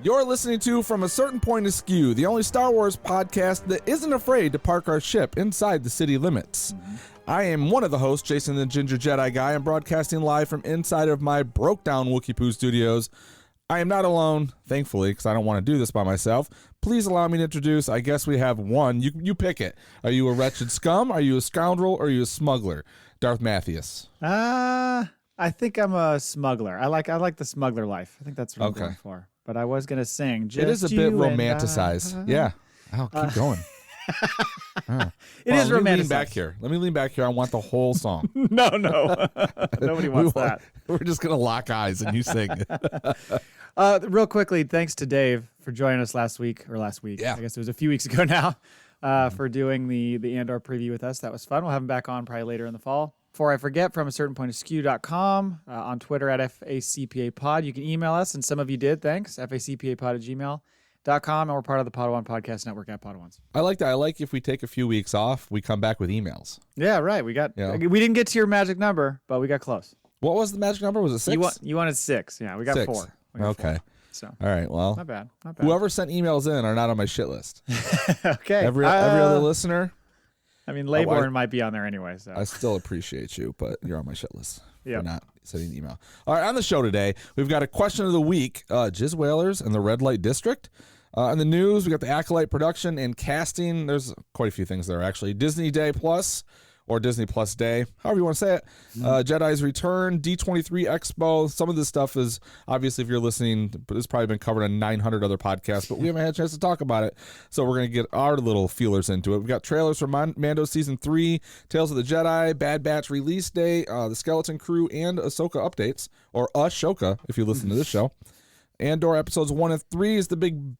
You're listening to From a Certain Point Askew, the only Star Wars podcast that isn't afraid to park our ship inside the city limits. I am one of the hosts, Jason the Ginger Jedi Guy. I'm broadcasting live from inside of my broke-down Wookiee Poo studios. I am not alone, thankfully, because I don't want to do this by myself. Please allow me to introduce, I guess we have one. You pick it. Are you a wretched scum? Are you a scoundrel? Or are you a smuggler? Darth Mathias. I think I'm a smuggler. I like the smuggler life. I think that's what I'm going for. But I was going to sing. Just it is a bit romanticized. Yeah. Oh, keep going. It is romantic. Let me lean back here. I want the whole song. No. Nobody wants that. We're just going to lock eyes and you sing. Real quickly, thanks to Dave for joining us last week. Yeah. I guess it was a few weeks ago now, for doing the Andor preview with us. That was fun. We'll have him back on probably later in the fall. Before I forget, from a certain point askew.com, on Twitter at FACPApod. You can email us, and some of you did. Thanks. FACPApod@gmail.com, and we're part of the Podawan Podcast Network at Podawans. I like that. I like if we take a few weeks off, we come back with emails. Yeah, right. We didn't get to your magic number, but we got close. What was the magic number? Was it 6? You wanted 6. Yeah, we got 6. 4. Okay. 4. So all right. Well, not bad. Whoever sent emails in are not on my shit list. Okay. Every other listener. I mean, Laybourne might be on there anyway. So I still appreciate you, but you're on my shit list. Yeah. For not sending an email. All right. On the show today, we've got a question of the week: Jizz Whalers and the Red Light District. In the news, we got the Acolyte production and casting. There's quite a few things there actually. Disney Day Plus. Or Disney Plus Day, however you want to say it. Jedi's Return, D23 Expo. Some of this stuff is, obviously, if you're listening, it's probably been covered on 900 other podcasts, but we haven't had a chance to talk about it. So we're going to get our little feelers into it. We've got trailers for Mando Season 3, Tales of the Jedi, Bad Batch release day, the Skeleton Crew, and Ahsoka updates, or Ashoka, if you listen to this show. Andor episodes 1 and 3 is the big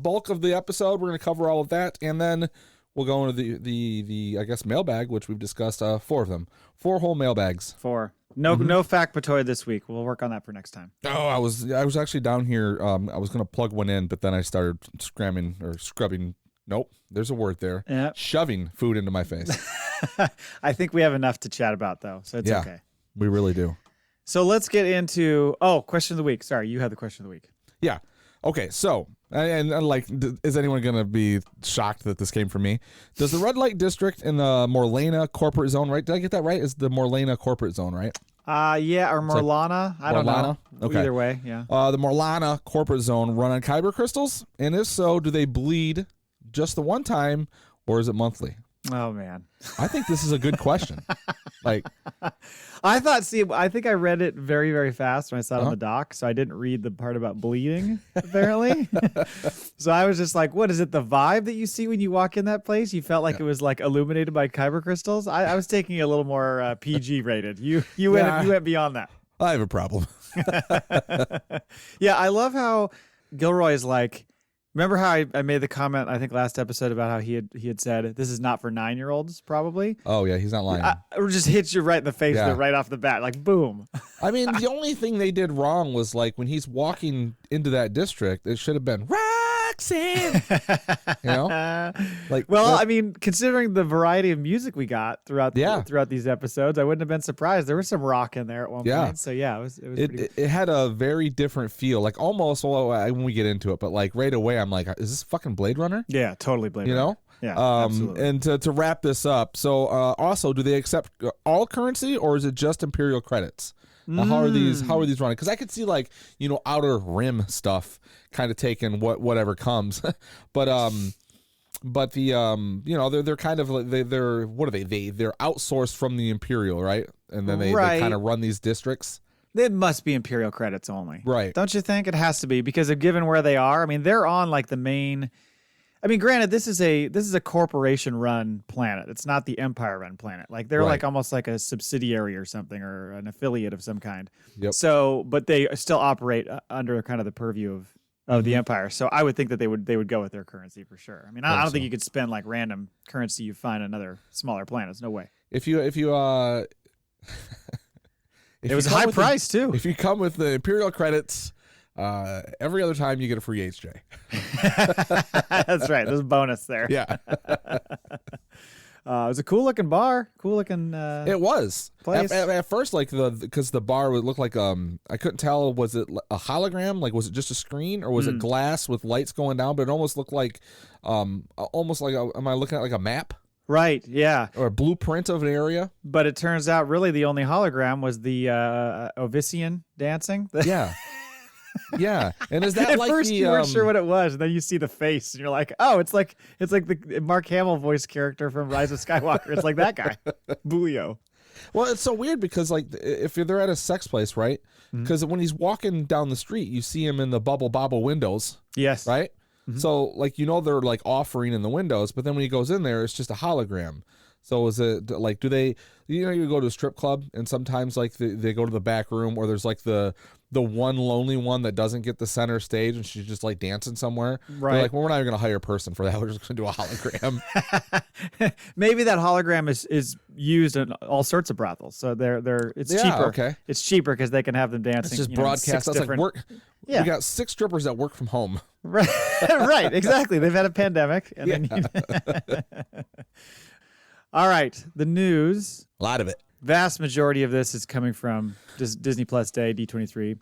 bulk of the episode. We're going to cover all of that, and then we'll go into the I guess mailbag, which we've discussed 4 of them. 4 whole mailbags. 4. No factoid this week. We'll work on that for next time. Oh, I was actually down here. I was gonna plug one in, but then I started scrubbing. Nope, there's a word there. Yep. Shoving food into my face. I think we have enough to chat about though, so it's okay. We really do. So let's get into question of the week. Sorry, you had the question of the week. Yeah. Okay, so, and like, is anyone going to be shocked that this came from me? Does the Red Light District in the Morlana corporate zone, right? Did I get that right? Is the Morlana corporate zone, right? Yeah, or Morlana. I don't know. Okay. Either way, yeah. The Morlana corporate zone run on kyber crystals? And if so, do they bleed just the one time, or is it monthly? Oh, man. I think this is a good question. I think I read it very, very fast when I saw it on the doc, so I didn't read the part about bleeding, apparently. So I was just like, what is it, the vibe that you see when you walk in that place? You felt like it was like illuminated by kyber crystals? I was taking it a little more PG rated. You went beyond that. I have a problem. Yeah, I love how Gilroy is like, remember how I made the comment, I think last episode, about how he had said, this is not for 9-year-olds, probably? Oh, yeah, he's not lying. Or just hits you right in the face with it right off the bat, like, boom. I mean, the only thing they did wrong was, like, when he's walking into that district, it should have been, Roxanne! You know? I mean, considering the variety of music we got throughout these episodes, I wouldn't have been surprised. There was some rock in there at one point. So, yeah, it was pretty... It had a very different feel, like, almost, when we get into it, but, like, right away, I'm like, is this fucking Blade Runner? Yeah, totally Blade Runner. You know? Yeah, absolutely. And to wrap this up, so also, do they accept all currency, or is it just Imperial credits? How are these running? Because I could see, like, Outer Rim stuff kind of taking whatever comes, but the they're kind of they're what are they? They're outsourced from the Imperial, right? And then they kind of run these districts. It must be Imperial credits only, right? Don't you think? It has to be, because of given where they are. I mean, they're on like the main. I mean, granted, this is a corporation-run planet. It's not the Empire-run planet. Like they're like almost like a subsidiary or something, or an affiliate of some kind. Yep. So, but they still operate under kind of the purview of the Empire. So I would think that they would go with their currency for sure. I mean, I don't think you could spend like random currency you find on other smaller planets. No way. If you it was a high price too. If you come with the Imperial credits. Every other time you get a free HJ. That's right. There's a bonus there. Yeah. was a cool looking bar, cool looking. It was place. at first, like because the bar would look like I couldn't tell, was it a hologram, like was it just a screen, or was it glass with lights going down? But it almost looked like am I looking at like a map? Right, yeah. Or a blueprint of an area? But it turns out really the only hologram was the Ovisian dancing. Yeah. Yeah. And is that At like first the, you weren't sure what it was, and then you see the face, and you're like, oh, it's like the Mark Hamill voice character from Rise of Skywalker. It's like that guy. Boolio. Well, it's so weird because like if they're at a sex place, right? Because when he's walking down the street, you see him in the bubble bobble windows. Yes. Right? So, like, they're, like, offering in the windows, but then when he goes in there, it's just a hologram. So is it, like, do they, you go to a strip club, and sometimes, like, they go to the back room, or there's, like, the one lonely one that doesn't get the center stage, and she's just, like, dancing somewhere. Right. They're like, well, we're not even going to hire a person for that. We're just going to do a hologram. Maybe that hologram is used in all sorts of brothels. So it's cheaper. Okay. It's cheaper because they can have them dancing. It's just broadcast. That's like work. Yeah. We got 6 strippers that work from home. Right, right, exactly. They've had a pandemic. And then all right, the news. A lot of it. Vast majority of this is coming from Disney Plus Day, D23.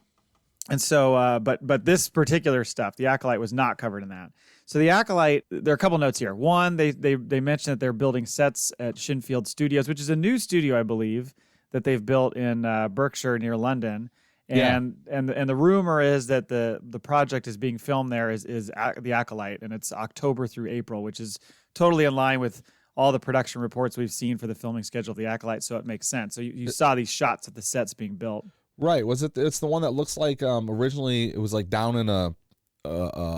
And so, but this particular stuff, the Acolyte was not covered in that. So the Acolyte, there are a couple notes here. One, they mentioned that they're building sets at Shinfield Studios, which is a new studio, I believe, that they've built in Berkshire near London. And the rumor is that the project is being filmed there is the Acolyte, and it's October through April, which is totally in line with all the production reports we've seen for the filming schedule of the Acolyte, so it makes sense. So you saw these shots of the sets being built. Right. Was it? It's the one that looks like originally it was like down in a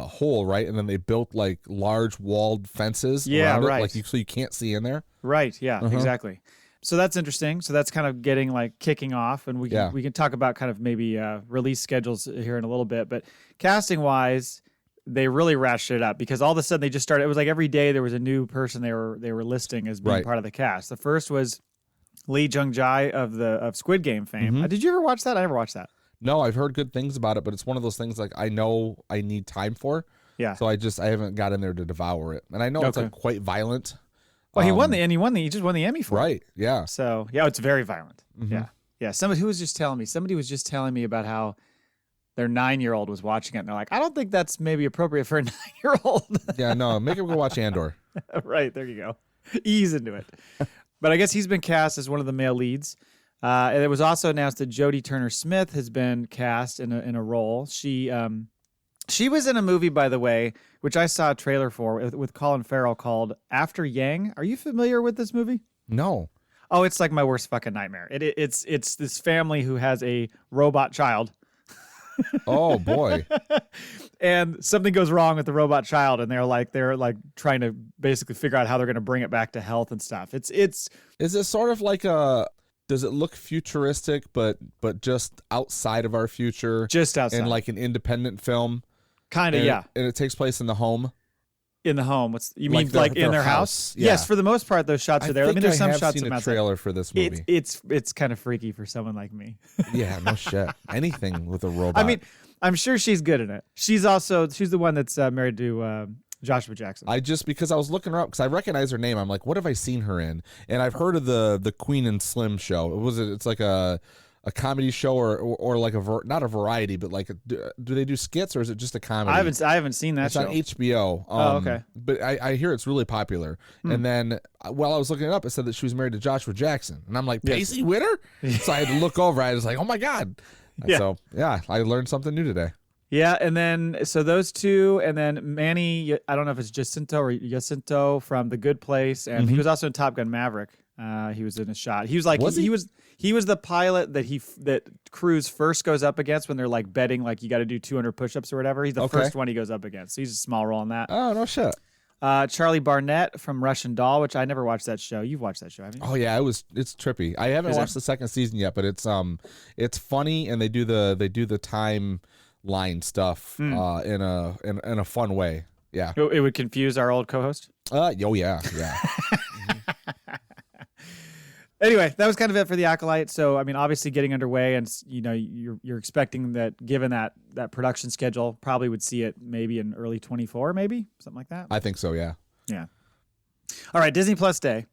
hole, right? And then they built like large walled fences. Yeah, around right. It, like so you can't see in there. Right. Yeah. Exactly. So that's interesting. So that's kind of getting like kicking off, and we can talk about kind of maybe release schedules here in a little bit. But casting wise, they really ratcheted it up because all of a sudden they just started. It was like every day there was a new person they were listing as being part of the cast. The first was Lee Jung-jae of Squid Game fame. Did you ever watch that? I never watched that. No, I've heard good things about it, but it's one of those things like I know I need time for. Yeah. So I haven't got in there to devour it, and I know it's like quite violent. Well, he just won the Emmy for it. Right. Yeah. So yeah, it's very violent. Yeah. Somebody was just telling me about how their 9-year-old was watching it, and they're like, I don't think that's maybe appropriate for a 9-year-old. Yeah. No, make him go watch Andor. Right. There you go. Ease into it. But I guess he's been cast as one of the male leads. And it was also announced that Jodie Turner-Smith has been cast in a role. She was in a movie, by the way, which I saw a trailer for with Colin Farrell called After Yang. Are you familiar with this movie? No. Oh, it's like my worst fucking nightmare. It's this family who has a robot child. Oh boy. And something goes wrong with the robot child, and they're like trying to basically figure out how they're going to bring it back to health and stuff. Is it sort of like does it look futuristic but just outside of our future? Just outside. And like an independent film? Kind of, yeah. And it takes place in the home? In the home. You mean in their house? Yeah. Yes, for the most part, those shots are there. I mean, there's some shots. I've seen a trailer for this movie. It's kind of freaky for someone like me. Yeah, no shit. Anything with a robot. I mean, I'm sure she's good in it. She's the one that's married to Joshua Jackson. Because I was looking her up because I recognize her name. I'm like, what have I seen her in? And I've heard of the Queen and Slim show. It's like a comedy show or like not a variety, but like do they do skits or is it just a comedy? I haven't seen that show. It's on HBO. Oh, okay. But I hear it's really popular. And then while I was looking it up, it said that she was married to Joshua Jackson, and I'm like, Pacey Witter? So I had to look over. I was like, oh my god. Yeah. So yeah, I learned something new today. Yeah, and then so those two, and then Manny, I don't know if it's Jacinto from The Good Place, and he was also in Top Gun Maverick. He was in a shot. He was like he was the pilot that Cruise first goes up against when they're like betting like you got to do 200 push-ups or whatever. He's the first one he goes up against. He's a small role in that. Oh no shit. Charlie Barnett from Russian Doll, which I never watched that show. You've watched that show, haven't you? Oh yeah, it's trippy. I haven't watched the second season yet, but it's funny, and they do the timeline stuff in a fun way. Yeah. It would confuse our old co-host. Oh yeah. Anyway, that was kind of it for the Acolyte. So, I mean, obviously getting underway, and you're expecting that, given that production schedule, probably would see it maybe in early 24, maybe something like that. I think so. Yeah. Yeah. All right, Disney Plus Day.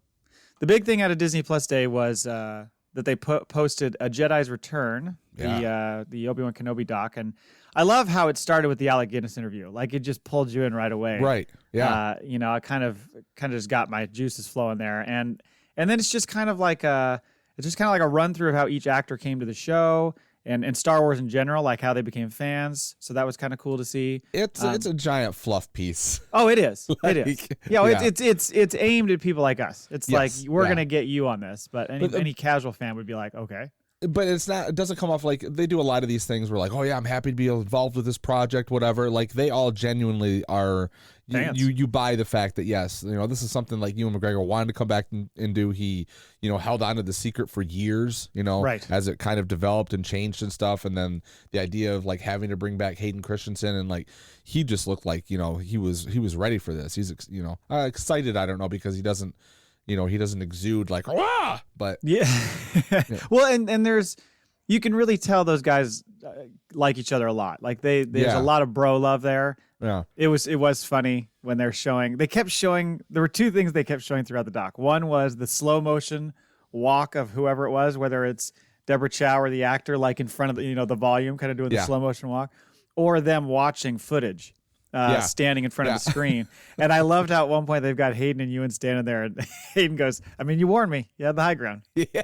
The big thing out of Disney Plus Day was that they posted A Jedi's Return, the Obi-Wan Kenobi doc, and I love how it started with the Alec Guinness interview. Like it just pulled you in right away. Right. Yeah. I kind of just got my juices flowing there, and then it's just kind of like a run through of how each actor came to the show. And Star Wars in general, like how they became fans. So that was kind of cool to see. It's a giant fluff piece. Oh, it is. Like, it is. Yeah, it's aimed at people like us. It's like we're gonna get you on this, but any casual fan would be like, okay. But it's not. It doesn't come off like they do a lot of these things. Where like, oh yeah, I'm happy to be involved with this project, whatever. Like they all genuinely are. You buy the fact that yes, this is something like Ewan McGregor wanted to come back and do. He held on to the secret for years. Right. As it kind of developed and changed and stuff, and then the idea of like having to bring back Hayden Christensen and like he just looked like he was ready for this. He's excited. I don't know because he doesn't. He doesn't exude like, ah, but yeah. Well, and there's, you can really tell those guys like each other a lot. Like there's a lot of bro love there. Yeah. It was funny when they kept showing, there were two things they kept showing throughout the doc. One was the slow motion walk of whoever it was, whether it's Deborah Chow or the actor, like in front of the volume, kind of doing the slow motion walk, or them watching footage. Standing in front of the screen. And I loved how at one point they've got Hayden and Ewan standing there and Hayden goes, I mean, you warned me. You had the high ground. Yeah.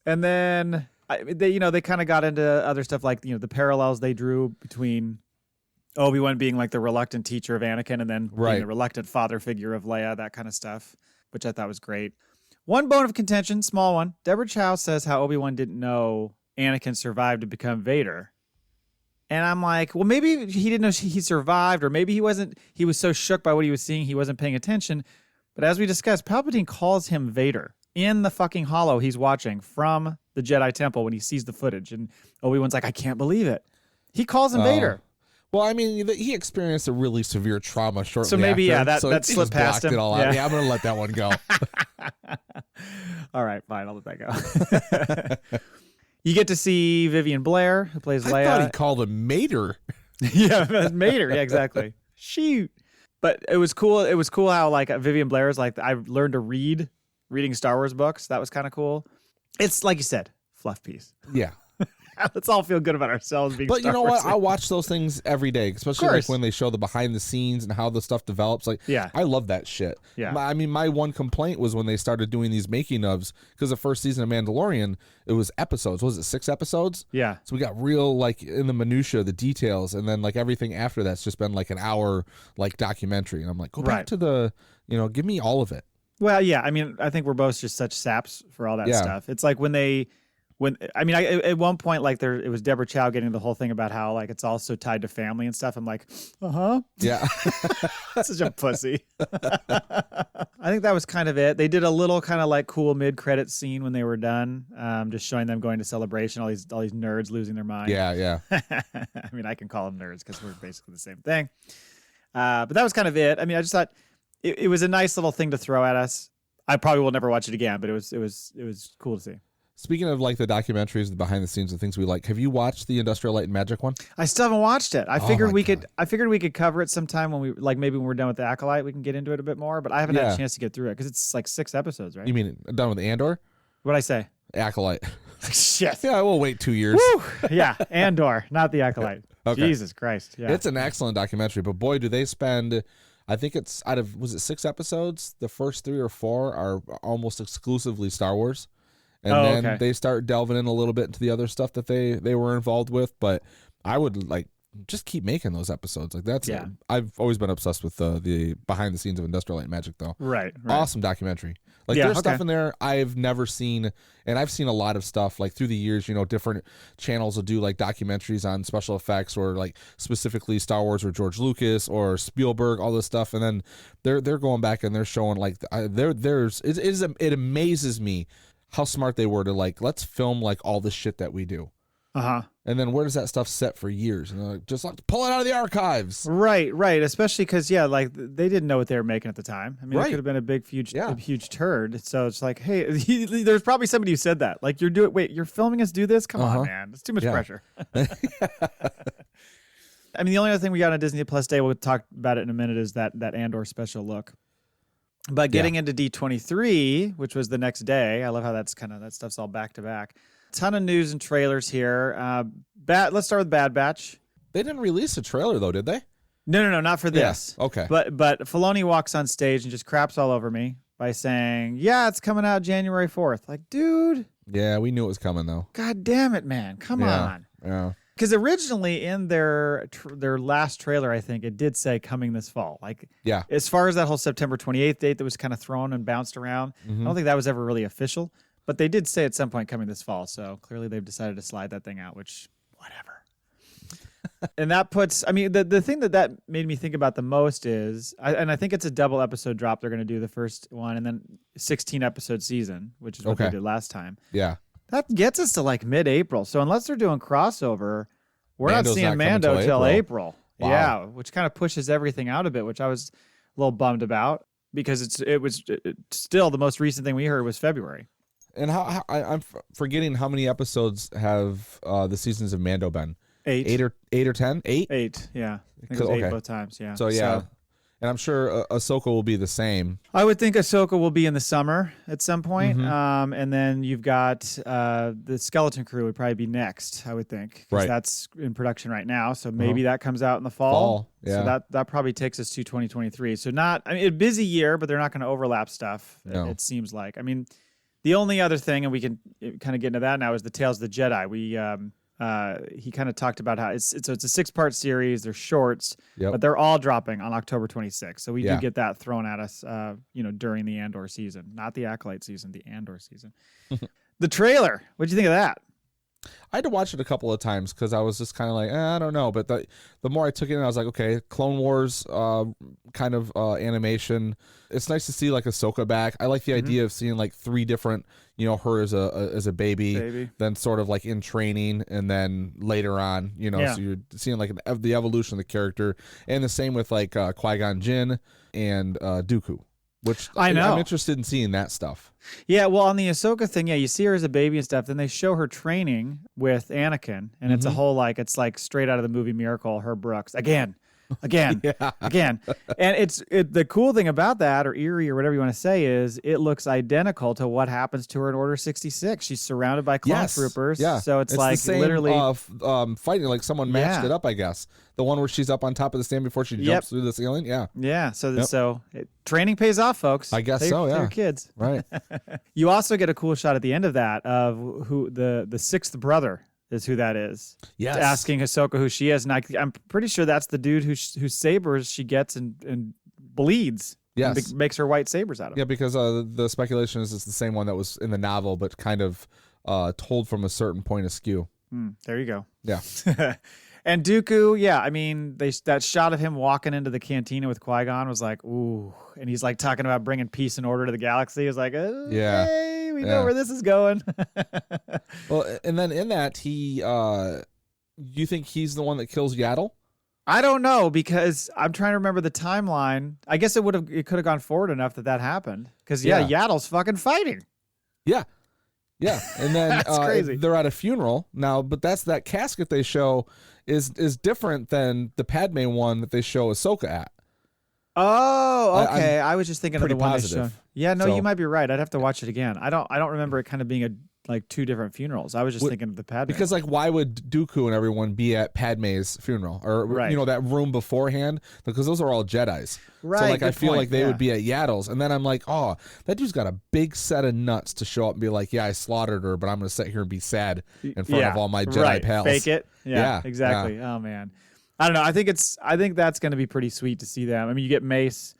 And then they kind of got into other stuff like, the parallels they drew between Obi-Wan being like the reluctant teacher of Anakin and then being the reluctant father figure of Leia, that kind of stuff, which I thought was great. One bone of contention, small one. Deborah Chow says how Obi-Wan didn't know Anakin survived to become Vader. And I'm like, well, maybe he didn't know he survived, or maybe he was so shook by what he was seeing, he wasn't paying attention. But as we discussed, Palpatine calls him Vader in the fucking holo he's watching from the Jedi Temple when he sees the footage. And Obi-Wan's like, I can't believe it. He calls him Vader. Well, I mean, he experienced a really severe trauma shortly so maybe, after. that slipped past him. It all out. Yeah, I'm going to let that one go. All right, fine. I'll let that go. You get to see Vivian Blair, who plays Leia. I thought he called him Mater. Yeah, Mater. Yeah, exactly. Shoot. But it was cool. It was cool how like Vivian Blair is like, I've learned to reading Star Wars books. That was kind of cool. It's like you said, fluff piece. Yeah. Let's all feel good about ourselves being But Star you know Wars what? I watch those things every day, especially like when they show the behind the scenes and how the stuff develops. Like, I love that shit. Yeah. I mean, my one complaint was when they started doing these making ofs, because the first season of Mandalorian, it was episodes. Was it 6 episodes? Yeah. So we got real like in the minutia, the details, and then like everything after that's just been like an hour like documentary. And I'm like, go back to the, give me all of it. Well, yeah. I mean, I think we're both just such saps for all that stuff. It's like at one point, like it was Deborah Chow getting the whole thing about how like it's also tied to family and stuff. I'm like, yeah, such a pussy. I think that was kind of it. They did a little kind of like cool mid-credit scene when they were done, just showing them going to Celebration. All these nerds losing their mind. Yeah. I mean, I can call them nerds because we're basically the same thing. But that was kind of it. I mean, I just thought it was a nice little thing to throw at us. I probably will never watch it again, but it was cool to see. Speaking of like the documentaries, the behind the scenes, the things we like, have you watched the Industrial Light and Magic one? I still haven't watched it. I figured we could cover it sometime when maybe when we're done with the Acolyte, we can get into it a bit more. But I haven't had a chance to get through it because it's like 6 episodes, right? You mean done with Andor? What'd I say? Acolyte. Shit. Yeah, we'll wait 2 years. Woo! Yeah, Andor, not the Acolyte. Okay. Jesus Christ. Yeah. It's an excellent documentary, but boy, do they spend. I think it's was it 6 episodes? The first 3 or 4 are almost exclusively Star Wars. And then they start delving in a little bit into the other stuff that they were involved with. But I would like just keep making those episodes. Like that's I've always been obsessed with the behind the scenes of Industrial Light and Magic though. Right. Awesome documentary. Like there's stuff in there I've never seen, and I've seen a lot of stuff like through the years, different channels will do like documentaries on special effects or like specifically Star Wars or George Lucas or Spielberg, all this stuff. And then they're going back and they're showing like it amazes me how smart they were to like, let's film like all the shit that we do. And then where does that stuff set for years? And they're like, just like pull it out of the archives. Right. Especially because like they didn't know what they were making at the time. I mean, it could have been a big, huge turd. So it's like, hey, there's probably somebody who said that. Like you're filming us do this? Come on, man. It's too much pressure. I mean, the only other thing we got on Disney Plus Day, we'll talk about it in a minute, is that Andor special look. But getting into D23, which was the next day, I love how that stuff's all back to back. Ton of news and trailers here. Let's start with Bad Batch. They didn't release a trailer though, did they? No, not for this. Yeah. Okay. But Filoni walks on stage and just craps all over me by saying, "Yeah, it's coming out January 4th." Like, dude. Yeah, we knew it was coming though. God damn it, man! Come on. Yeah. Because originally in their last trailer, I think it did say coming this fall. Like, as far as that whole September 28th date that was kind of thrown and bounced around, I don't think that was ever really official. But they did say at some point coming this fall. So clearly they've decided to slide that thing out, which, whatever. And that puts, I mean, the thing that made me think about the most is, I think it's a double episode drop. They're going to do the first one and then 16 episode season, which is what they did last time. Yeah. That gets us to like mid-April. So unless they're doing crossover, we're Mando's not seeing not Mando till April. Wow. Yeah, which kind of pushes everything out a bit, which I was a little bummed about because it was still the most recent thing we heard was February. And I'm forgetting how many episodes have the seasons of Mando been? 8 or 10? 8? 8, yeah. I think it was 8 both times, yeah. So yeah. And I'm sure Ahsoka will be the same. I would think Ahsoka will be in the summer at some point. And then you've got the Skeleton Crew would probably be next, I would think. Because that's in production right now. So maybe that comes out in the fall. Yeah. So that probably takes us to 2023. So a busy year, but they're not going to overlap stuff, it seems like. I mean, the only other thing, and we can kind of get into that now, is the Tales of the Jedi. He kind of talked about how it's a 6-part series. They're shorts, but they're all dropping on October 26th. So we do get that thrown at us, during the Andor season, not the Acolyte season, the Andor season. The trailer. What'd you think of that? I had to watch it a couple of times because I was just kind of like, I don't know. But the more I took it in, I was like, okay, Clone Wars kind of animation. It's nice to see like Ahsoka back. I like the idea of seeing like 3 different, her as a baby, then sort of like in training, and then later on, so you're seeing like the evolution of the character, and the same with like Qui-Gon Jinn and Dooku. Which I know. I'm interested in seeing that stuff. Yeah, well, on the Ahsoka thing, you see her as a baby and stuff. Then they show her training with Anakin, and it's a whole it's like straight out of the movie Miracle, Herb Brooks. Again. And the cool thing about that, or eerie, or whatever you want to say, is it looks identical to what happens to her in Order 66. She's surrounded by clone troopers. Yeah. So it's like the same, literally fighting, like someone matched it up, I guess. The one where she's up on top of the stand before she jumps through the ceiling. Yeah. Yeah. So training pays off, folks. I guess so. Yeah. For your kids. Right. You also get a cool shot at the end of that of who the 6th brother is, who that is. Yes. Asking Ahsoka who she is. And I'm pretty sure that's the dude whose sabers she gets and bleeds. Yes. And makes her white sabers out of. Yeah, because the speculation is it's the same one that was in the novel, but kind of told from a certain point askew. There you go. Yeah. And Dooku, I mean, that shot of him walking into the cantina with Qui-Gon was like, ooh. And he's like talking about bringing peace and order to the galaxy. It's like, okay, we know where this is going. Well, and then in that, you think he's the one that kills Yaddle? I don't know, because I'm trying to remember the timeline. I guess it could have gone forward enough that happened. Because Yaddle's fucking fighting. Yeah. Yeah. And then That's crazy. They're at a funeral now, but that casket they show is different than the Padme one that they show Ahsoka at. Oh, okay. I was just thinking of the one positive. they showed. Yeah, no, you might be right. I'd have to watch it again. I don't remember it kind of being like 2 different funerals. I was just thinking of the Padme. Because why would Dooku and everyone be at Padme's funeral, or that room beforehand? Because those are all Jedis. Right. So I feel like they would be at Yaddle's, and then I'm like, oh, that dude's got a big set of nuts to show up and be like, yeah, I slaughtered her, but I'm going to sit here and be sad in front of all my Jedi pals. Fake it. Yeah, exactly. Yeah. Oh man, I don't know. I think that's going to be pretty sweet to see them. I mean, you get Mace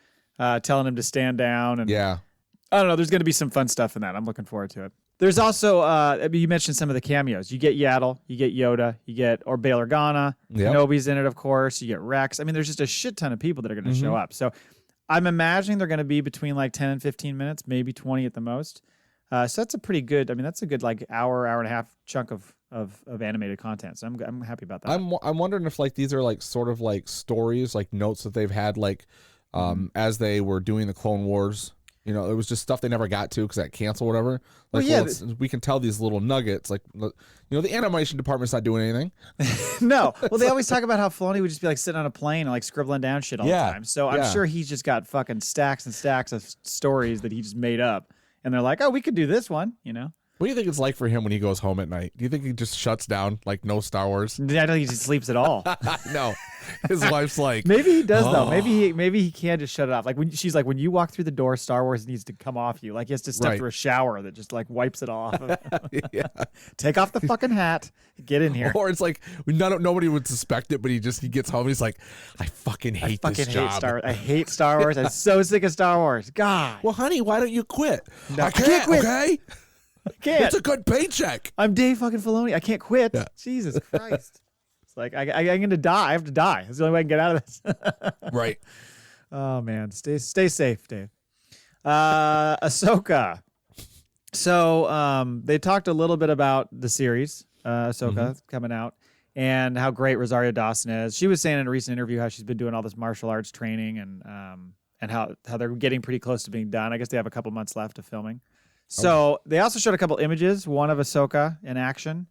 telling him to stand down, and I don't know. There's going to be some fun stuff in that. I'm looking forward to it. There's also, you mentioned some of the cameos. You get Yaddle, you get Yoda, you get Bail Organa, Kenobi's in it, of course. You get Rex. I mean, there's just a shit ton of people that are going to show up. So I'm imagining they're going to be between like 10 and 15 minutes, maybe 20 at the most. So that's a pretty good, that's a good like hour and a half chunk of animated content. So I'm happy about that. I'm wondering if like these are like sort of like stories, like notes that they've had like as they were doing the Clone Wars. You know, it was just stuff they never got to because that canceled whatever. Like, we can tell these little nuggets. Like, you know, the animation department's not doing anything. No. Well, they always talk about how Filoni would just be like sitting on a plane and like scribbling down shit all the time. So I'm sure he's just got fucking stacks and stacks of stories that he just made up. And they're like, oh, we could do this one, you know? What do you think it's like for him when he goes home at night? Do you think he just shuts down, like no Star Wars? I don't think he just sleeps at all. No. His wife's like... Maybe he does, though. Maybe he can just shut it off. Like she's like, when you walk through the door, Star Wars needs to come off you. Like he has to step through a shower that just like wipes it off. Yeah. Take off the fucking hat. Get in here. Or it's like, nobody would suspect it, but he gets home and he's like, I fucking hate this job. I hate Star Wars. I'm so sick of Star Wars. God. Well, honey, why don't you quit? No, I can't quit. Okay? I can't. It's a good paycheck. I'm Dave fucking Filoni. I can't quit. Yeah. Jesus Christ. It's like I'm gonna die. I have to die. That's the only way I can get out of this. Right. Oh man, stay safe, Dave. Ahsoka. So they talked a little bit about the series, Ahsoka coming out, and how great Rosario Dawson is. She was saying in a recent interview how she's been doing all this martial arts training and how they're getting pretty close to being done. I guess they have a couple months left of filming. So they also showed a couple images, one of Ahsoka in action,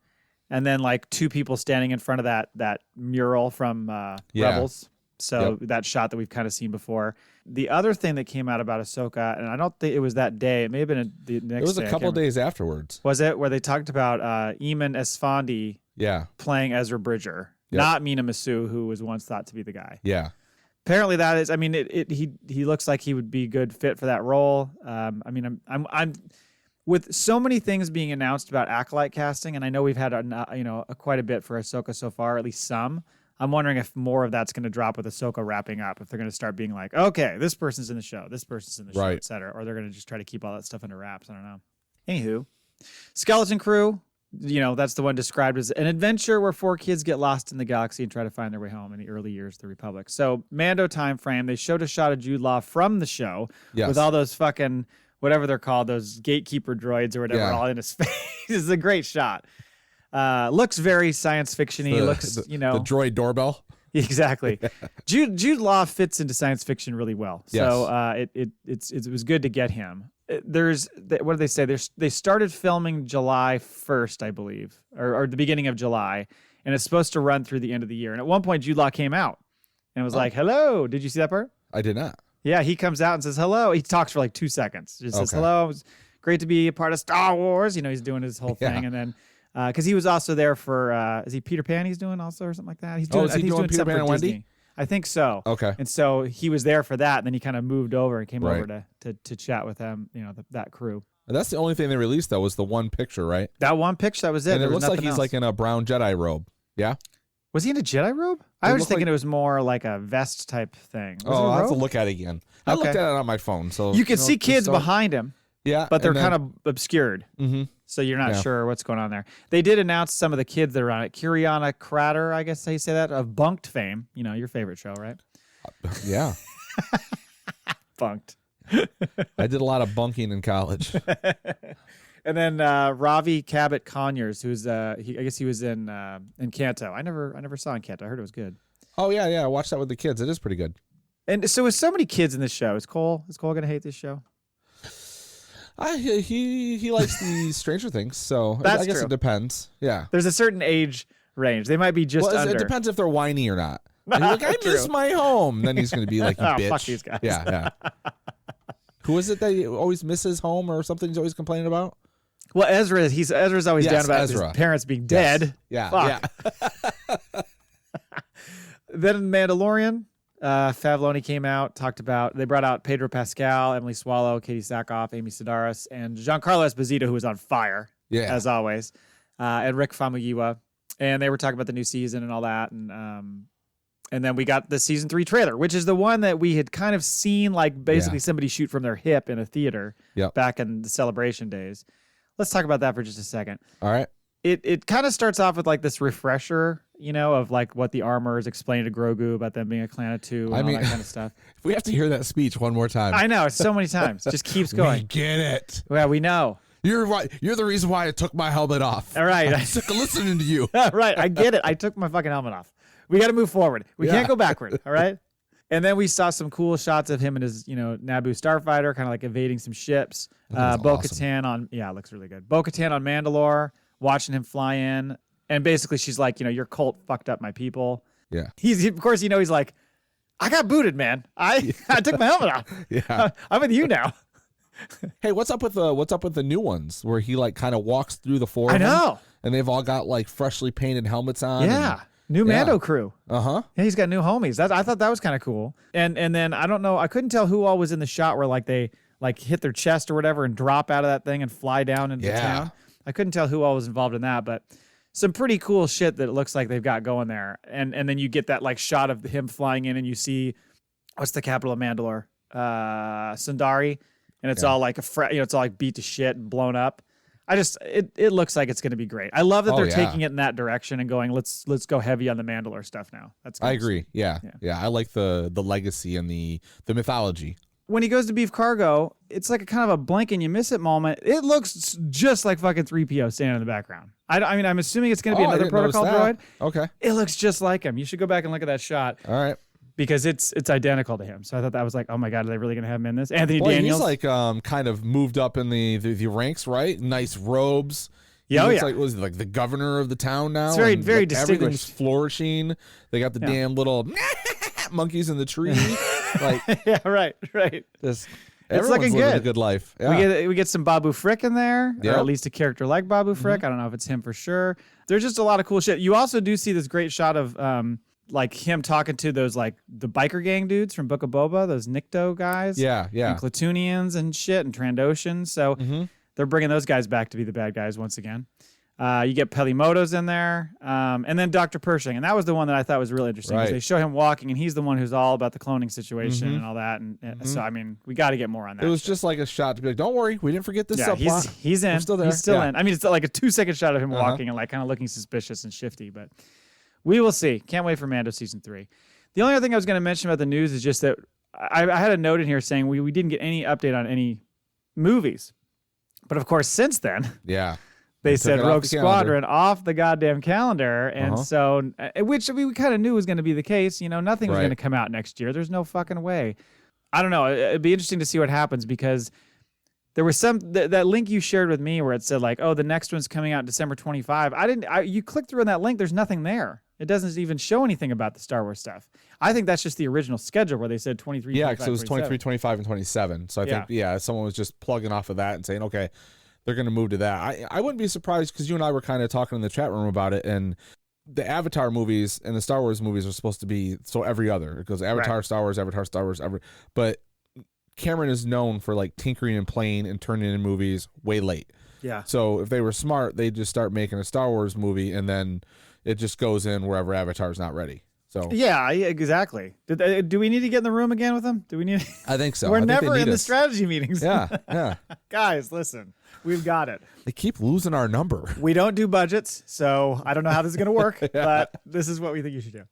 and then like two people standing in front of that mural from Rebels. So that shot that we've kind of seen before. The other thing that came out about Ahsoka, and I don't think it was that day. It may have been the next day. It was a couple days afterwards. Was it? Where they talked about Eamon Esfandi playing Ezra Bridger, not Mina Masu, who was once thought to be the guy. Yeah. Apparently that is, I mean, he looks like he would be a good fit for that role. I mean, I'm with so many things being announced about Acolyte casting, and I know we've had quite a bit for Ahsoka so far, at least some. I'm wondering if more of that's going to drop with Ahsoka wrapping up, if they're going to start being like, okay, this person's in the show, this person's in the show, et cetera, or they're going to just try to keep all that stuff under wraps. I don't know. Anywho, Skeleton Crew, that's the one described as an adventure where 4 kids get lost in the galaxy and try to find their way home in the early years of the Republic. So Mando time frame, they showed a shot of Jude Law from the show with all those fucking whatever they're called, those gatekeeper droids or whatever, all in his face. It's a great shot. Looks very science fiction-y. The droid doorbell. Exactly. Jude Law fits into science fiction really well. So it was good to get him. What did they say? They started filming July 1st, I believe, or the beginning of July, and it's supposed to run through the end of the year. And at one point, Jude Law came out and was like, hello. Did you see that part? I did not. Yeah, he comes out and says hello. He talks for like 2 seconds. Just says hello. It was great to be a part of Star Wars. He's doing his whole thing. And then because he was also there for is he Peter Pan he's doing also or something like that? He's doing, is he doing Peter Pan and Wendy? I think so. Okay. And so he was there for that, and then he kind of moved over and came over to chat with them, that crew. And that's the only thing they released though was the one picture, right? That one picture, that was it. And it looks like he's like in a brown Jedi robe. Yeah. Was he in a Jedi robe? I was thinking it was more like a vest type thing. I'll have to look at it again. I looked at it on my phone, so you can see kids behind him. Yeah, but they're kind of obscured. Mm-hmm. So you're not sure what's going on there. They did announce some of the kids that are on it. Kiriana Crater, I guess how you say that, of Bunked fame. Your favorite show, right? Yeah. Bunked. I did a lot of bunking in college. And then Ravi Cabot Conyers, who's I guess he was in Kanto. I never saw Encanto. I heard it was good. Oh yeah. I watched that with the kids. It is pretty good. And so with so many kids in this show, is Cole gonna hate this show? He likes the Stranger Things, so I guess true. It depends. Yeah. There's a certain age range. They might be just under. It depends if they're whiny or not. And you're like, I miss my home. Then he's going to be like, you bitch. Fuck these guys. Yeah. Who is it that always misses home or something he's always complaining about? Well, Ezra's always down about his parents being dead. Yeah. Fuck. Then Mandalorian. Favloni came out, they brought out Pedro Pascal, Emily Swallow, Katie Sackhoff, Amy Sedaris, and Giancarlo Esposito, who was on fire, as always, and Rick Famuyiwa. And they were talking about the new season and all that. And then we got the season 3 trailer, which is the one that we had kind of seen, like basically somebody shoot from their hip in a theater back in the Celebration days. Let's talk about that for just a second. All right. It kind of starts off with like this refresher, of like what the armor is explaining to Grogu about them being a clan of 2 and all that kind of stuff. We have to hear that speech one more time. I know, it's so many times. It just keeps going. We get it. Well, we know. You're right. You're the reason why I took my helmet off. All right. I'm sick of listening to you. All right. I get it. I took my fucking helmet off. We got to move forward. We can't go backward. All right. And then we saw some cool shots of him and his, Naboo starfighter, kind of like evading some ships. Bo-Katan it looks really good. Bo-Katan on Mandalore, watching him fly in. And basically she's like, your cult fucked up my people. Yeah. He's like, I got booted, man. I took my helmet off. Yeah. I'm with you now. Hey, what's up with the new ones where he like kind of walks through the four? I know. And they've all got like freshly painted helmets on. Yeah. New Mando crew. Uh-huh. Yeah, he's got new homies. I thought that was kind of cool. And then I don't know, I couldn't tell who all was in the shot where like they like hit their chest or whatever and drop out of that thing and fly down into town. I couldn't tell who all was involved in that, but some pretty cool shit that it looks like they've got going there. And then you get that like shot of him flying in and you see what's the capital of Mandalore? Sundari. And it's all like it's all like beat to shit and blown up. It looks like it's going to be great. I love that they're taking it in that direction and going, let's go heavy on the Mandalore stuff now. I agree. Yeah. I like the legacy and the mythology. When he goes to Beef Cargo, it's like a kind of a blink and you miss it moment. It looks just like fucking 3PO standing in the background. I mean, I'm assuming it's going to be another protocol droid. Okay. It looks just like him. You should go back and look at that shot. All right. Because it's identical to him. So I thought that was like, oh my God, are they really going to have him in this? Anthony Daniels. He's like kind of moved up in the ranks, right? Nice robes. Yeah, looks like was like the governor of the town now. It's very, very distinguished. Everything's flourishing. They got the damn little monkeys in the tree. Like yeah, right. Just it's looking good. A good life. Yeah. We get some Babu Frick in there, or at least a character like Babu Frick. I don't know if it's him for sure. There's just a lot of cool shit. You also do see this great shot of like him talking to those like the biker gang dudes from Book of Boba, those Nikto guys. Yeah. And Clatoonians and shit and Trandoshans. So they're bringing those guys back to be the bad guys once again. You get Pelimoto's in there. And then Dr. Pershing. And that was the one that I thought was really interesting. Right. They show him walking and he's the one who's all about the cloning situation and all that. And so, I mean, we got to get more on that. It was just like a shot to be like, don't worry, we didn't forget this subplot. He's in. We're still there. He's still in. I mean, it's like a 2-second shot of him walking and like kind of looking suspicious and shifty, but we will see. Can't wait for Mando season 3. The only other thing I was going to mention about the news is just that I had a note in here saying we didn't get any update on any movies. But of course, since then, they said Rogue Squadron off the goddamn calendar. And so, which we kind of knew was going to be the case. Nothing was going to come out next year. There's no fucking way. I don't know. It'd be interesting to see what happens because there was that link you shared with me where it said like, oh, the next one's coming out December 25. You click through on that link. There's nothing there. It doesn't even show anything about the Star Wars stuff. I think that's just the original schedule where they said 23, 25, because it was 23, 25, and 27. So I think, someone was just plugging off of that and saying, okay, they're going to move to that. I wouldn't be surprised because you and I were kind of talking in the chat room about it, and the Avatar movies and the Star Wars movies are supposed to be so every other. It goes Avatar, Star Wars, Avatar, Star Wars, but Cameron is known for like tinkering and playing and turning in movies way late. Yeah. So if they were smart, they'd just start making a Star Wars movie and then it just goes in wherever Avatar's not ready. So yeah, exactly. Do we need to get in the room again with them? Do we need? I think so. We're never in the strategy meetings. Yeah. Guys, listen, we've got it. They keep losing our number. We don't do budgets, so I don't know how this is going to work, but this is what we think you should do.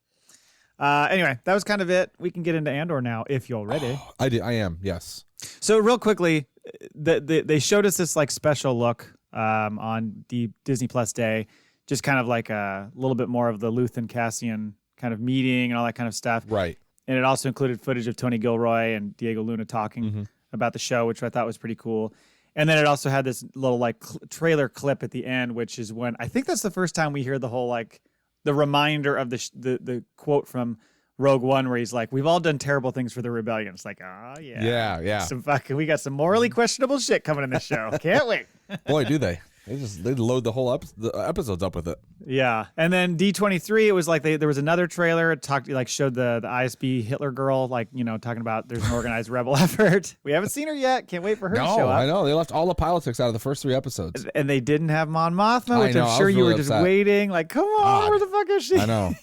Anyway, that was kind of it. We can get into Andor now if you're ready. I am. Yes. So real quickly, they showed us this like special look on the Disney Plus Day. Just kind of like a little bit more of the Luthen Cassian kind of meeting and all that kind of stuff. Right. And it also included footage of Tony Gilroy and Diego Luna talking about the show, which I thought was pretty cool. And then it also had this little like trailer clip at the end, which is when I think that's the first time we hear the whole like the reminder of the quote from Rogue One where he's like, "We've all done terrible things for the rebellion." It's like, oh yeah. Yeah. We got some morally questionable shit coming in this show. Can't wait. Boy, do they. They load the whole the episodes up with it. Yeah, and then D23, it was like there was another trailer. It showed the ISB Hitler girl, talking about there's an organized rebel effort. We haven't seen her yet. Can't wait for her to show up. I know they left all the politics out of the first 3 episodes, and they didn't have Mon Mothma, which I'm sure you were just waiting. Like, come on, where the fuck is she? I know.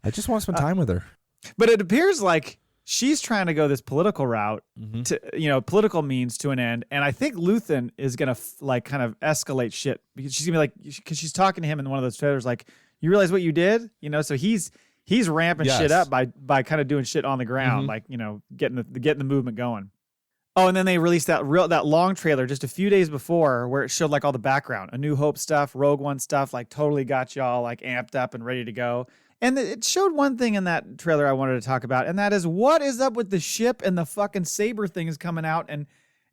I just want to spend time with her. But it appears like she's trying to go this political route to, political means to an end. And I think Luthen is going to kind of escalate shit because she's gonna be like, because she's talking to him in one of those trailers, like, you realize what you did? So he's ramping shit up by kind of doing shit on the ground, like, getting the movement going. Oh, and then they released that long trailer just a few days before where it showed like all the background, A New Hope stuff, Rogue One stuff, like totally got y'all like amped up and ready to go. And it showed one thing in that trailer I wanted to talk about, and that is what is up with the ship and the fucking saber things coming out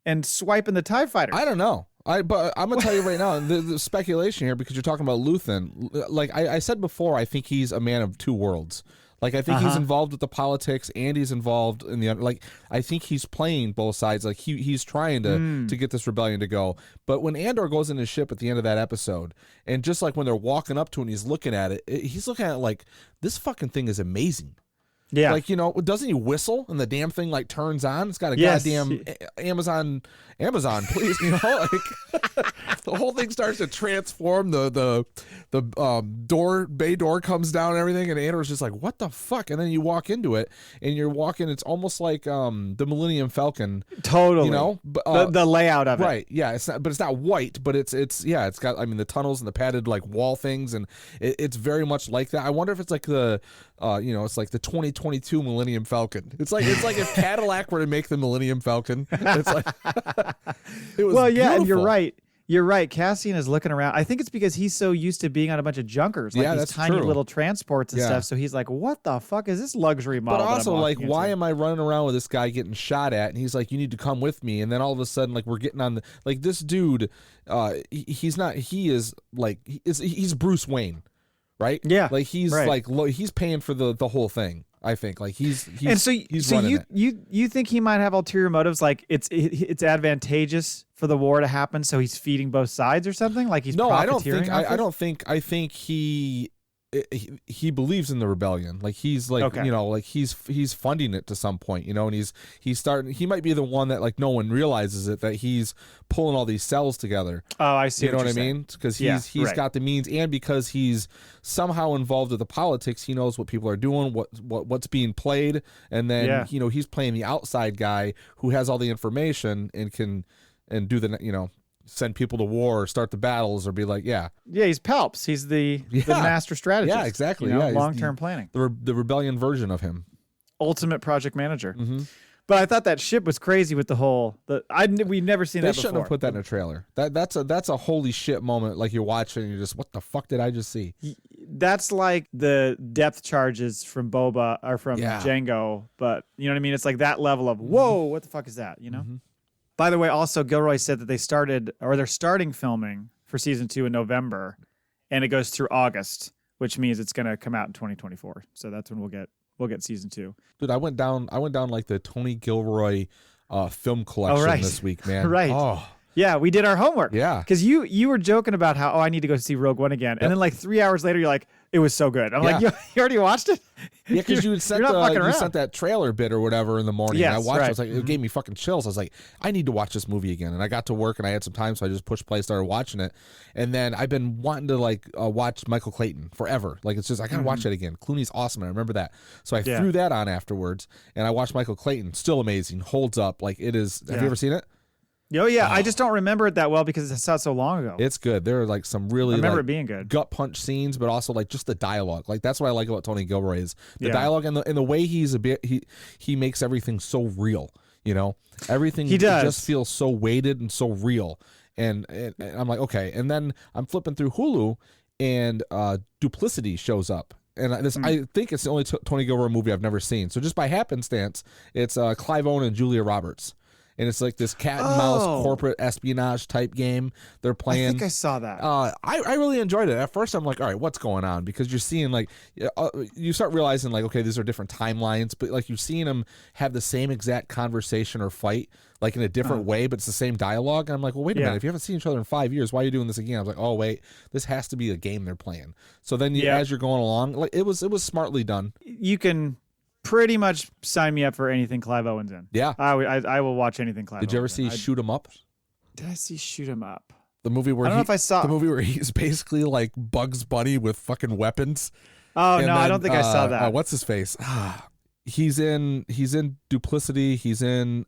and swiping the TIE fighter. I don't know. But I'm gonna tell you right now, the speculation here, because you're talking about Luthen. Like I said before, I think he's a man of two worlds. Like, I think he's involved with the politics and he's involved in the, like, I think he's playing both sides. Like, he's trying to get this rebellion to go. But when Andor goes in his ship at the end of that episode, and just like when they're walking up to it and he's looking at it, he's looking at it like, this fucking thing is amazing. Yeah. Like, you know, doesn't he whistle and the damn thing like turns on? It's got a goddamn Amazon, please. You know, like the whole thing starts to transform. The bay door comes down and everything, and Andor's just like, what the fuck? And then you walk into it and you're walking, it's almost like the Millennium Falcon. Totally. You know? The layout of it. Right. Yeah. It's not white, but it's got, I mean, the tunnels and the padded like wall things, and it's very much like that. I wonder if it's like the it's like the 2022 Millennium Falcon. It's like if Cadillac were to make the Millennium Falcon. It's like it was beautiful. And you're right. You're right. Cassian is looking around. I think it's because he's so used to being on a bunch of junkers, like these tiny little transports and stuff. So he's like, "What the fuck is this luxury model?" But also, like, why am I running around with this guy getting shot at? And he's like, "You need to come with me." And then all of a sudden, like, we're getting on the like this dude. He's not. He is like he's Bruce Wayne, right? Yeah. Like he's like he's paying for the whole thing. I think like he's and so you think he might have ulterior motives, like it's advantageous for the war to happen, so he's feeding both sides or something, like he's profiteering. I think he believes in the rebellion. Like he's like like he's funding it to some point, you know, and he's starting. He might be the one that like no one realizes it, that he's pulling all these cells together. Oh, I see. You know what I mean? Because he's got the means, and because he's somehow involved with the politics, he knows what people are doing, what's being played, and then he's playing the outside guy who has all the information and can do the send people to war or start the battles or be like, he's Palps. He's the master strategist. Yeah, exactly. Long-term planning. The rebellion version of him. Ultimate project manager. Mm-hmm. But I thought that ship was crazy with the whole. We've never seen that before. They shouldn't have put that in a trailer. That's a holy shit moment. Like you're watching and you're just, what the fuck did I just see? That's like the depth charges from Boba or from Jango. But you know what I mean? It's like that level of, whoa, what the fuck is that? You know? Mm-hmm. By the way, also Gilroy said that they're starting filming for season 2 in November, and it goes through August, which means it's going to come out in 2024. So that's when we'll get season 2. Dude, I went down like the Tony Gilroy film collection this week, man. Right. Oh. Yeah, we did our homework. Yeah. Because you were joking about how, I need to go see Rogue One again. Yep. And then like 3 hours later, you're like, it was so good. I'm like, you already watched it? Yeah, because you sent that trailer bit or whatever in the morning. Yes, and I watched it. I was like, mm-hmm. It gave me fucking chills. I was like, I need to watch this movie again. And I got to work and I had some time, so I just pushed play, started watching it. And then I've been wanting to like watch Michael Clayton forever. Like it's just, I gotta watch it again. Clooney's awesome. I remember that. So I threw that on afterwards and I watched Michael Clayton. Still amazing. Holds up. Like it is. Have you ever seen it? Oh, yeah. I just don't remember it that well because it's out so long ago. It's good. There are like some really it being good. Gut punch scenes, but also like just the dialogue. Like that's what I like about Tony Gilroy is the dialogue and the way he makes everything so real. You know, everything he does. Just feels so weighted and so real. And I'm like, okay. And then I'm flipping through Hulu and Duplicity shows up. And I think it's the only Tony Gilroy movie I've never seen. So just by happenstance, it's Clive Owen and Julia Roberts. And it's like this cat and mouse corporate espionage type game they're playing. I think I saw that. I really enjoyed it. At first, I'm like, all right, what's going on? Because you're seeing like, you start realizing like, okay, these are different timelines, but like you're seeing them have the same exact conversation or fight, like in a different way, but it's the same dialogue. And I'm like, well, wait a minute. If you haven't seen each other in 5 years, why are you doing this again? I was like, oh wait, this has to be a game they're playing. So then as you're going along, like it was smartly done. You can pretty much sign me up for anything Clive Owen's in. Yeah. I will watch anything Clive Owen's in. Did you ever see Shoot 'Em Up? Did I see Shoot 'Em Up? The movie where I don't know if I saw the movie where he's basically like Bugs Bunny with fucking weapons. Oh, no, I don't think I saw that. What's his face? He's in Duplicity. He's in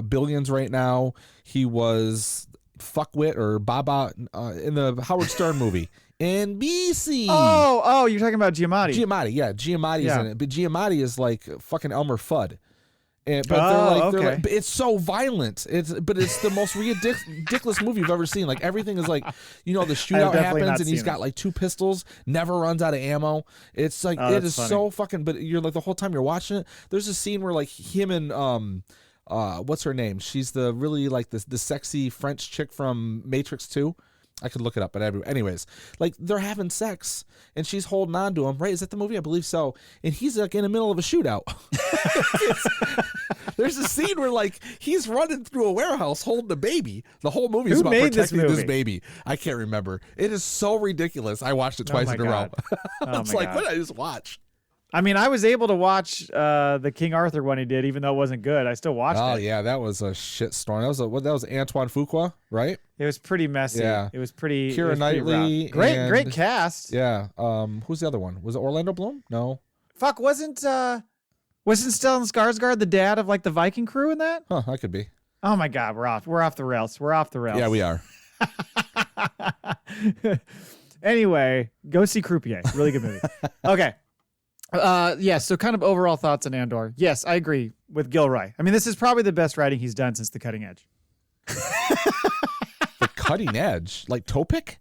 Billions right now. He was Fuckwit or Baba in the Howard Stern movie. NBC. Oh, you're talking about Giamatti. Giamatti, yeah. Giamatti's in it. But Giamatti is like fucking Elmer Fudd. But they're like, it's so violent. It's the most ridiculous movie you've ever seen. Like everything is like, the shootout happens and he's got like 2 pistols, never runs out of ammo. It's like it is funny. So fucking. But you're like the whole time you're watching it. There's a scene where like him and what's her name? She's the really like the sexy French chick from Matrix 2. I could look it up, but anyways, like they're having sex and she's holding on to him, right? Is that the movie? I believe so. And he's like in the middle of a shootout. There's a scene where like he's running through a warehouse holding a baby. The whole movie is about protecting this baby. I can't remember. It is so ridiculous. I watched it twice in a row. It's like, what did I just watch? I mean, I was able to watch the King Arthur one he did, even though it wasn't good. I still watched it. Oh yeah, that was a shit storm. That was Antoine Fuqua, right? It was pretty messy. Yeah, it was pretty. Keira Knightley, great cast. Yeah. Who's the other one? Was it Orlando Bloom? No. Fuck, wasn't Stellan Skarsgård the dad of like the Viking crew in that? Huh, that could be. Oh my God, we're off the rails. Yeah, we are. Anyway, go see Croupier. Really good movie. Okay. So kind of overall thoughts on Andor. Yes, I agree with Gilroy. I mean, this is probably the best writing he's done since The Cutting Edge. The Cutting Edge? Like Topic?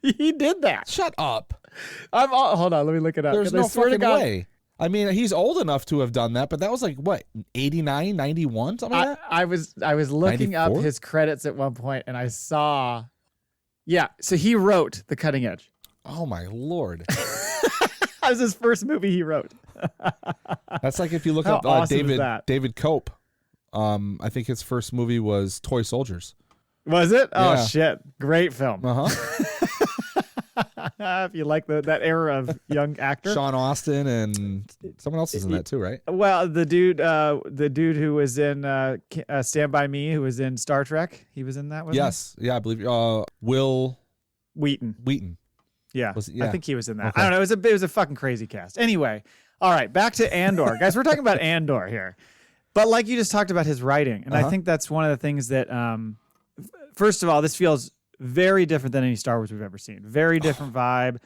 He did that. Shut up. Hold on, let me look it up. There's no fucking way. I mean, he's old enough to have done that, but that was like, what, 89, 91, something like that? I was looking 94? Up his credits at one point, and I saw... Yeah, so he wrote The Cutting Edge. Oh, my Lord. That was his first movie he wrote. That's like if you look up David Cope. I think his first movie was Toy Soldiers. Was it? Yeah. Oh shit! Great film. If you like that era of young actor, Sean Austin and someone else is in that too, right? Well, the dude who was in Stand By Me, who was in Star Trek, he was in that one. Yes, yeah, I believe Will Wheaton. Yeah, I think he was in that. Okay. I don't know. It was a fucking crazy cast. Anyway, all right, back to Andor. Guys, we're talking about Andor here. But like you just talked about his writing, and I think that's one of the things that, first of all, this feels very different than any Star Wars we've ever seen. Very different vibe.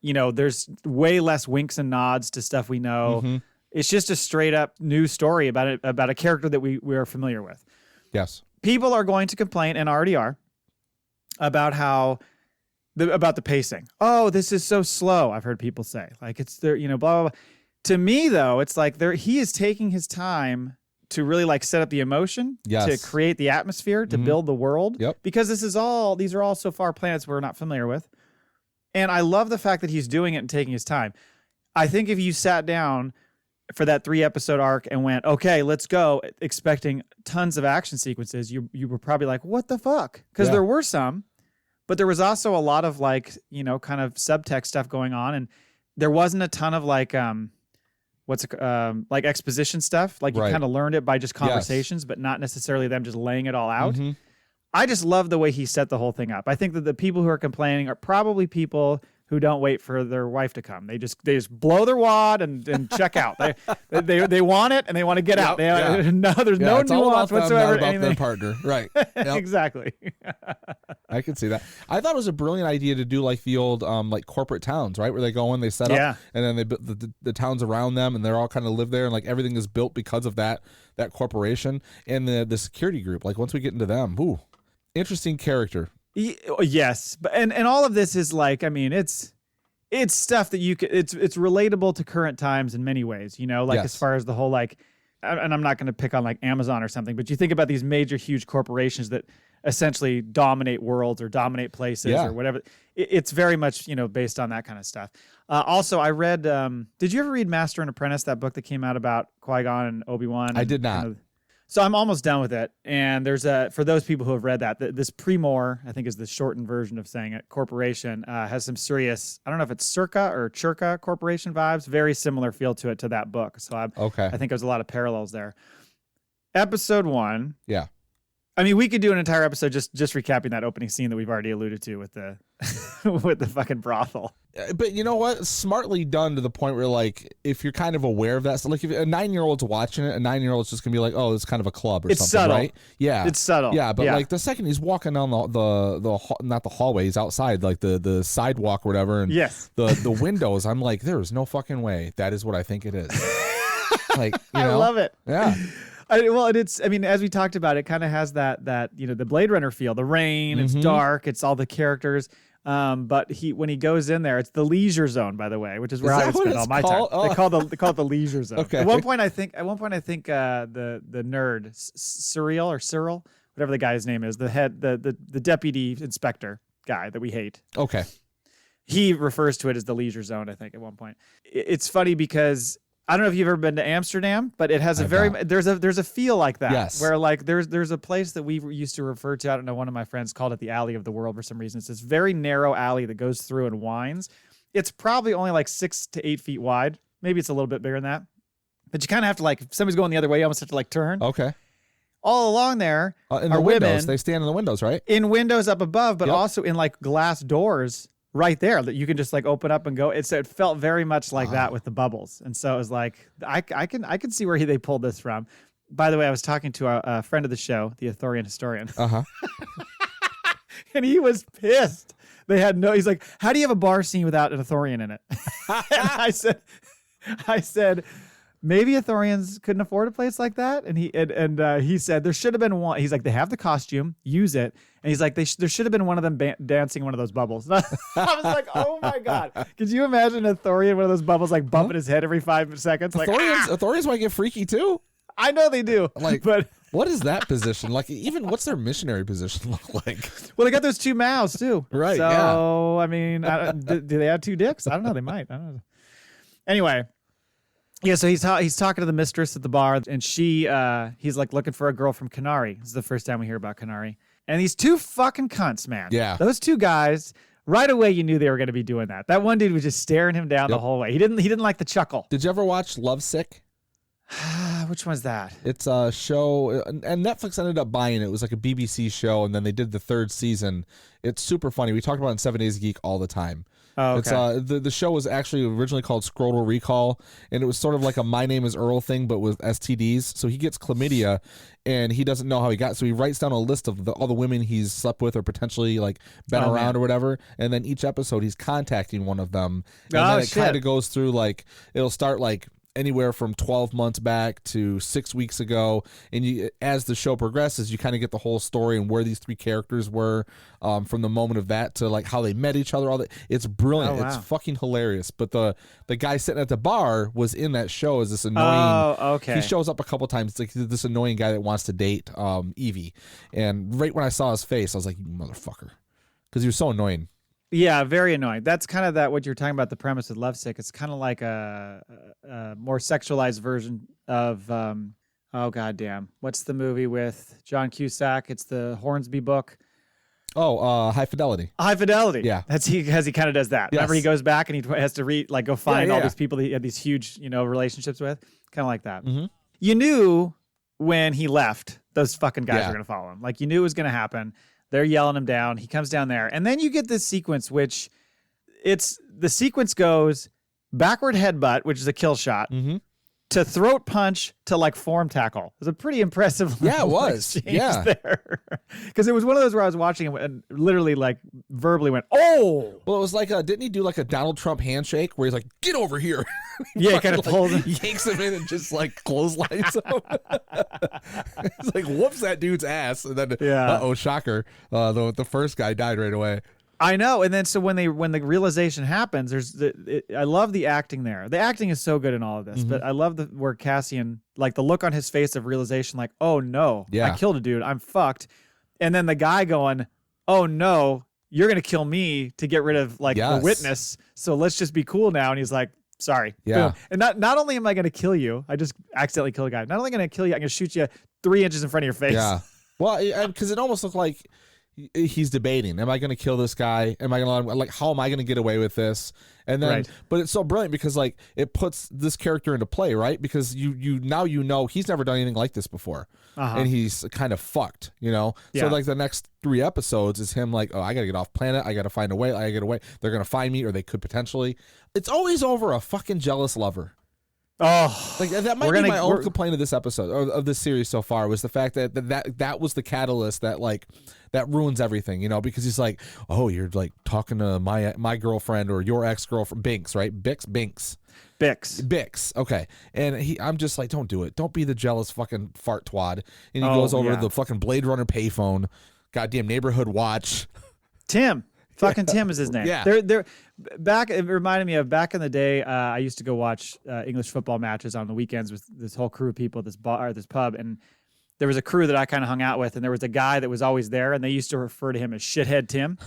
There's way less winks and nods to stuff we know. Mm-hmm. It's just a straight up new story about a character that we are familiar with. Yes. People are going to complain, and already are, about about the pacing. Oh, this is so slow. I've heard people say like it's there, blah, blah, blah. To me though, it's like he is taking his time to really like set up the emotion, to create the atmosphere, to build the world. Yep. Because these are all so far planets we're not familiar with. And I love the fact that he's doing it and taking his time. I think if you sat down for that 3-episode arc and went, okay, let's go, expecting tons of action sequences, you were probably like, what the fuck? Because there were some. But there was also a lot of like, kind of subtext stuff going on. And there wasn't a ton of like, like exposition stuff. Like you kind of learned it by just conversations, but not necessarily them just laying it all out. Mm-hmm. I just love the way he set the whole thing up. I think that the people who are complaining are probably people who don't wait for their wife to come. They just blow their wad and check out. They want it and they want to get out. No, there's no nuance whatsoever. Not about their partner, right? Yep. Exactly. I can see that. I thought it was a brilliant idea to do like the old like corporate towns, right, where they go in, they set up, and then they build the towns around them, and they're all kind of live there, and like everything is built because of that corporation and the security group. Like once we get into them, interesting character. Yes, but and all of this is like, I mean, it's stuff that you could, it's relatable to current times in many ways, as far as the whole like, and I'm not going to pick on like Amazon or something, but you think about these major, huge corporations that essentially dominate worlds or dominate places or whatever. It's very much, based on that kind of stuff. Also, I read, did you ever read Master and Apprentice, that book that came out about Qui-Gon and Obi-Wan? I did not. So I'm almost done with it. And there's for those people who have read that, this Primor, I think is the shortened version of saying it, corporation, has some serious, I don't know if it's Circa or Churka corporation vibes, very similar feel to it to that book. So I think there's a lot of parallels there. Episode 1. Yeah. I mean, we could do an entire episode just recapping that opening scene that we've already alluded to with the with the fucking brothel. But you know what? Smartly done to the point where, like, if you're kind of aware of that, so like if a 9-year-old's watching it, a 9-year-old's just gonna be like, "Oh, it's kind of a club or something." It's subtle, right? Yeah, it's subtle. Yeah, but like the second he's walking down the not the hallway, he's outside, like the sidewalk or whatever, and the windows. I'm like, there is no fucking way that is what I think it is. Like, I love it. Yeah. I mean, as we talked about, it kind of has that the Blade Runner feel. The rain, it's dark, it's all the characters. But when he goes in there, it's the leisure zone, by the way, which is where I would spend all my time. Oh. They call it the leisure zone. Okay. At one point, I think the nerd Syril, whatever the guy's name is, the deputy inspector guy that we hate. Okay. He refers to it as the leisure zone, I think, at one point. It's funny because I don't know if you've ever been to Amsterdam, but it has there's a feel like that. Yes. Where like there's a place that we used to refer to, I don't know, one of my friends called it the alley of the world for some reason. It's this very narrow alley that goes through and winds. It's probably only like 6 to 8 feet wide. Maybe it's a little bit bigger than that. But you kind of have to, like, if somebody's going the other way, you almost have to like turn. Okay. All along there in are the women. Windows. They stand in the windows, right? In windows up above, but also in like glass doors right there that you can just like open up and go. It felt very much like that with the bubbles. And so it was like, I can see where they pulled this from. By the way, I was talking to a friend of the show, the Arthurian historian. Uh-huh. And he was pissed. He's like, how do you have a bar scene without an Arthurian in it? And I said, maybe Arthurians couldn't afford a place like that. And he said there should have been one. He's like, they have the costume, use it. And he's like, there should have been one of them dancing one of those bubbles. And I was like, oh my God. Could you imagine a Arthurian, one of those bubbles, like bumping his head every 5 seconds? Like, Arthurians might get freaky too. I know they do. Like, but what is that position? Like, even what's their missionary position look like? Well, they got those 2 mouths too. Right. So, yeah. I mean, do they have 2 dicks? I don't know. They might. I don't know. Anyway. Yeah, so he's talking to the mistress at the bar, and he's like looking for a girl from Canary. This is the first time we hear about Canary. And these 2 fucking cunts, man. Yeah. Those 2 guys, right away you knew they were going to be doing that. That one dude was just staring him down the whole way. He didn't like the chuckle. Did you ever watch Lovesick? Which one's that? It's a show, and Netflix ended up buying it. It was like a BBC show, and then they did the 3rd season. It's super funny. We talk about it in 7 Days a Geek all the time. Oh, okay. It's the show was actually originally called Scrotal Recall, and it was sort of like a My Name is Earl thing, but with STDs. So he gets chlamydia, and he doesn't know how he got. So he writes down a list of all the women he's slept with or potentially like been around or whatever. And then each episode he's contacting one of them, and then it kind of goes through like it'll start like anywhere from 12 months back to 6 weeks ago, and as the show progresses, you kind of get the whole story and where these 3 characters were from the moment of that to like how they met each other. All that, it's brilliant. Oh, wow. It's fucking hilarious. But the guy sitting at the bar was in that show as this annoying. Oh, okay. He shows up a couple times. It's like this annoying guy that wants to date Evie, and right when I saw his face, I was like, "You motherfucker," because he was so annoying. Yeah, very annoying. That's kind of what you're talking about, the premise with Lovesick. It's kind of like a more sexualized version of, oh, goddamn. What's the movie with John Cusack? It's the Hornsby book. Oh, High Fidelity. High Fidelity. Yeah. He kind of does that. Yes. Whenever he goes back and he has to go find all these people that he had these huge, relationships with. Kind of like that. Mm-hmm. You knew when he left, those fucking guys were going to follow him. Like, you knew it was going to happen. They're yelling him down. He comes down there. And then you get this sequence, which the sequence goes backward headbutt, which is a kill shot, to throat punch to like form tackle. It was a pretty impressive it was. exchange there. Because it was one of those where I was watching and literally like verbally went, oh! Well, it was like, didn't he do like a Donald Trump handshake where he's like, get over here? Yeah, he kind of pulls him. Yanks him in and just like clotheslines him. It's like, whoops that dude's ass. And then, shocker. The first guy died right away. I know, and then so when the realization happens, I love the acting there. The acting is so good in all of this, but I love where Cassian, like the look on his face of realization, like, oh no, I killed a dude, I'm fucked, and then the guy going, oh no, you're gonna kill me to get rid of like the witness, so let's just be cool now. And he's like, sorry, boom. And not only am I gonna kill you, I just accidentally killed a guy. Not only gonna kill you, I'm gonna shoot you 3 inches in front of your face. Yeah, well, because it almost looked like he's debating, am I going to kill this guy? Am I going to like, how am I going to get away with this? And then, but it's so brilliant because like it puts this character into play, right? Because you now he's never done anything like this before, and he's kind of fucked, So like the next 3 episodes is him like, oh, I got to get off planet, I got to find a way, I got to get away. They're going to find me, or they could potentially. It's always over a fucking jealous lover. Oh, Like that might be my own complaint of this episode or of this series so far was the fact that was the catalyst that ruins everything, because he's like, oh, you're like talking to my girlfriend or your ex-girlfriend, Binks, right? Bix. Okay. And I'm just like, don't do it. Don't be the jealous fucking fart twad. And he goes over to the fucking Blade Runner payphone, goddamn neighborhood watch. Timm. Fucking Timm is his name. Yeah. They're back. It reminded me of back in the day. I used to go watch English football matches on the weekends with this whole crew of people at this bar, this pub, and there was a crew that I kind of hung out with, and there was a guy that was always there, and they used to refer to him as Shithead Timm.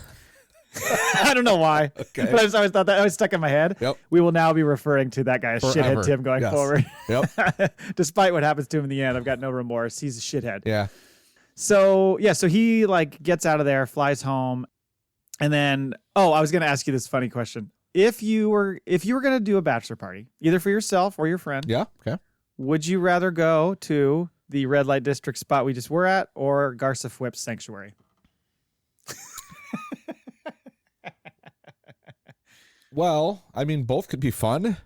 I don't know why, but I just always thought that was stuck in my head. Yep. We will now be referring to that guy as Shithead Timm going forward. Yep. Despite what happens to him in the end, I've got no remorse. He's a shithead. Yeah. So he like gets out of there, flies home. And then, I was going to ask you this funny question. If you were going to do a bachelor party, either for yourself or your friend, okay, would you rather go to the red light district spot we just were at or Garsa Fwip Sanctuary? Well, I mean, both could be fun.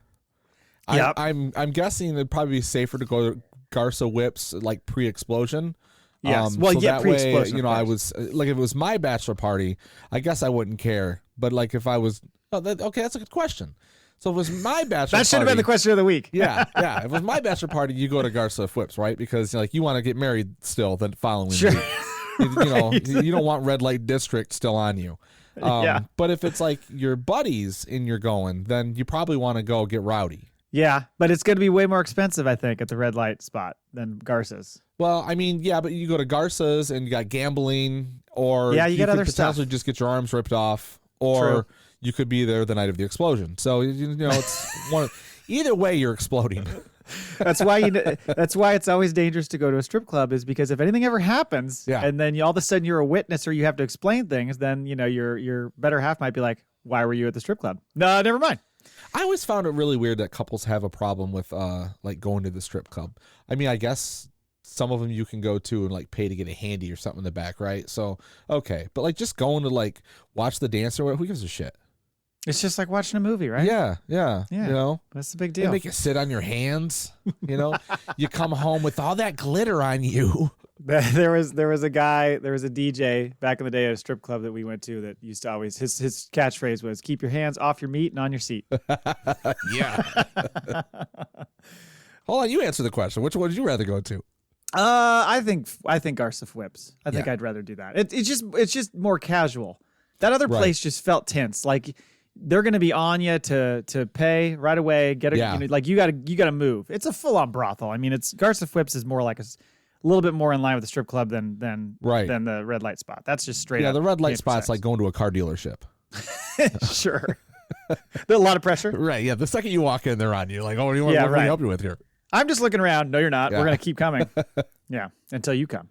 Yep. I'm guessing it'd probably be safer to go to Garsa Whip's like pre-explosion. Yes. So that way, I was like, if it was my bachelor party, I guess I wouldn't care. But like, if I was, okay, that's a good question. So if it was my bachelor, that should have been the question of the week. Yeah. If it was my bachelor party, you go to Garsa Fwip's, right? Because like you want to get married still the following week. You don't want red light district still on you. But if it's like your buddies and you're going, then you probably want to go get rowdy. Yeah, but it's going to be way more expensive, I think, at the red light spot than Garsa's. Well, I mean, yeah, but you go to Garsa's and you got gambling, or you got other potentially stuff. just get your arms ripped off, or True. You could be there the night of the explosion. So it's one. Either way, you're exploding. That's why it's always dangerous to go to a strip club, is because if anything ever happens, and then all of a sudden you're a witness or you have to explain things, then your better half might be like, "Why were you at the strip club?" No, never mind. I always found it really weird that couples have a problem with like going to the strip club. I mean, I guess some of them you can go to and like pay to get a handy or something in the back, right? So okay, but like just going to like watch the dance or what? Who gives a shit? It's just like watching a movie, right? Yeah. That's the big deal. They make you sit on your hands. You come home with all that glitter on you. There was a DJ back in the day at a strip club that we went to that used to always, his catchphrase was, "Keep your hands off your meat and on your seat." Yeah. Hold on, you answer the question. Which one would you rather go to? I think Garsa Fwip's. I think I'd rather do that. It's just more casual. That other place just felt tense. Like they're going to be on you to pay right away. You gotta move. It's a full on brothel. I mean, Garsa Fwip's is more like a little bit more in line with the strip club than the red light spot. That's just straight up. Yeah, the red light spot's like going to a car dealership. Sure. There's a lot of pressure. Right, yeah. The second you walk in, they're on you. Like, oh, what do you want me to help you with here? I'm just looking around. No, you're not. Yeah. We're going to keep coming. Yeah, until you come.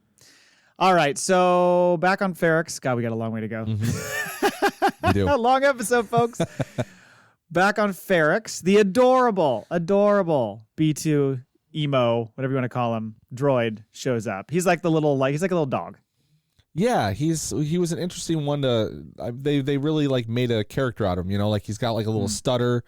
All right, so back on Ferrex. God, we got a long way to go. We do. A long episode, folks. Back on Ferrex, the adorable B2 emo, whatever you want to call him, droid shows up. He's like a little dog. Yeah, he was an interesting one to. They really like made a character out of him. Like he's got like a little stutter.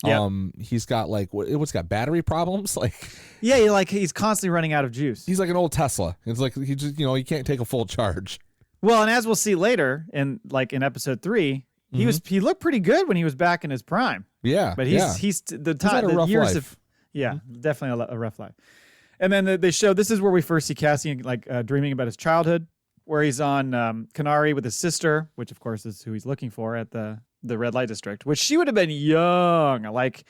Yep. He's got like what's got battery problems, like he's constantly running out of juice. He's like an old Tesla. It's like he just he can't take a full charge. Well, and as we'll see later in episode 3, he looked pretty good when he was back in his prime. Yeah, but he's the years life. Of definitely a rough life. And then they show this is where we first see Cassian dreaming about his childhood, where he's on Kenari with his sister, which of course is who he's looking for at the red light district, which she would have been young. Like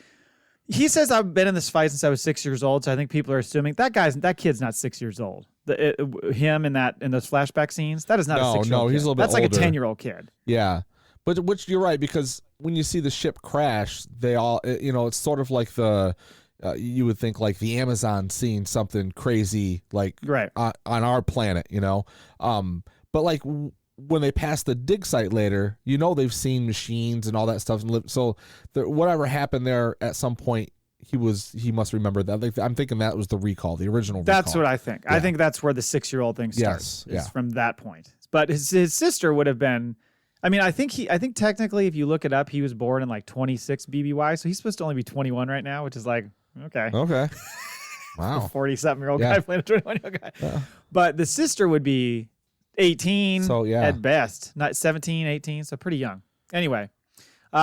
he says, I've been in this fight since I was 6 years old. So I think people are assuming that kid's not 6 years old. Him in those flashback scenes, that is not a 6-year-old. He's a little bit That's older. like a 10-year-old kid. Yeah. But which you're right, because when you see the ship crash, they all, it's sort of like you would think like the Amazon seeing something crazy like on our planet, but like when they pass the dig site later, they've seen machines and all that stuff. So whatever happened there at some point, he must remember that. I'm thinking that was the recall, the original recall. That's what I think. Yeah. I think that's where the 6-year-old thing starts. Yes. Is from that point. But his sister would have been, I mean, I think technically if you look it up, he was born in like 26 BBY. So he's supposed to only be 21 right now, which is like, Okay. Okay. Wow. 40-something-year-old guy playing a 21-year-old guy. But the sister would be 18 at best, not 17, 18, so pretty young. Anyway,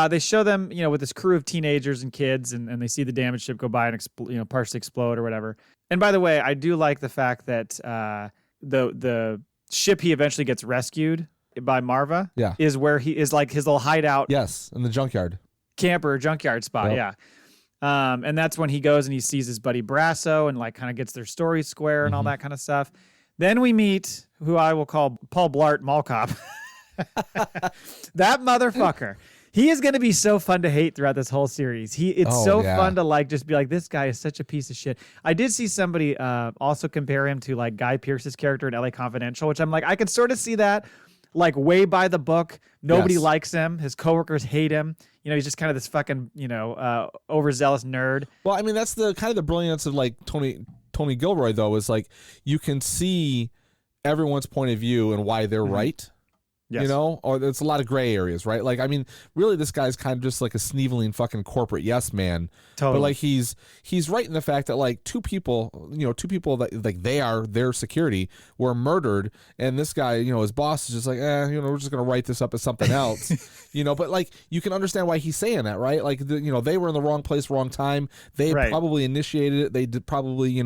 they show them, with this crew of teenagers and kids, and they see the damaged ship go by and partially explode or whatever. And by the way, I do like the fact that the ship he eventually gets rescued by Marva is where he is, like his little hideout. Yes, in the junkyard. Camper junkyard spot, and that's when he goes and he sees his buddy Brasso and like kind of gets their story square and all that kind of stuff. Then we meet who I will call Paul Blart Mall Cop. That motherfucker. He is going to be so fun to hate throughout this whole series. It's fun to like just be like, this guy is such a piece of shit. I did see somebody also compare him to like Guy Pearce's character in LA Confidential, which I'm like, I could sort of see that, like way by the book. Nobody likes him. His coworkers hate him. He's just kind of this fucking, overzealous nerd. Well, I mean, that's the kind of the brilliance of like Tony Gilroy, though, is like you can see everyone's point of view and why they're right. Yes. Or there's a lot of gray areas, right? Like, I mean, really, this guy's kind of just like a sneveling fucking corporate yes man. Totally. But like, he's right in the fact that like two people that like they are their security were murdered, and this guy, his boss is just like, we're just gonna write this up as something else, But like, you can understand why he's saying that, right? Like, they were in the wrong place, wrong time. They probably initiated it. They did probably,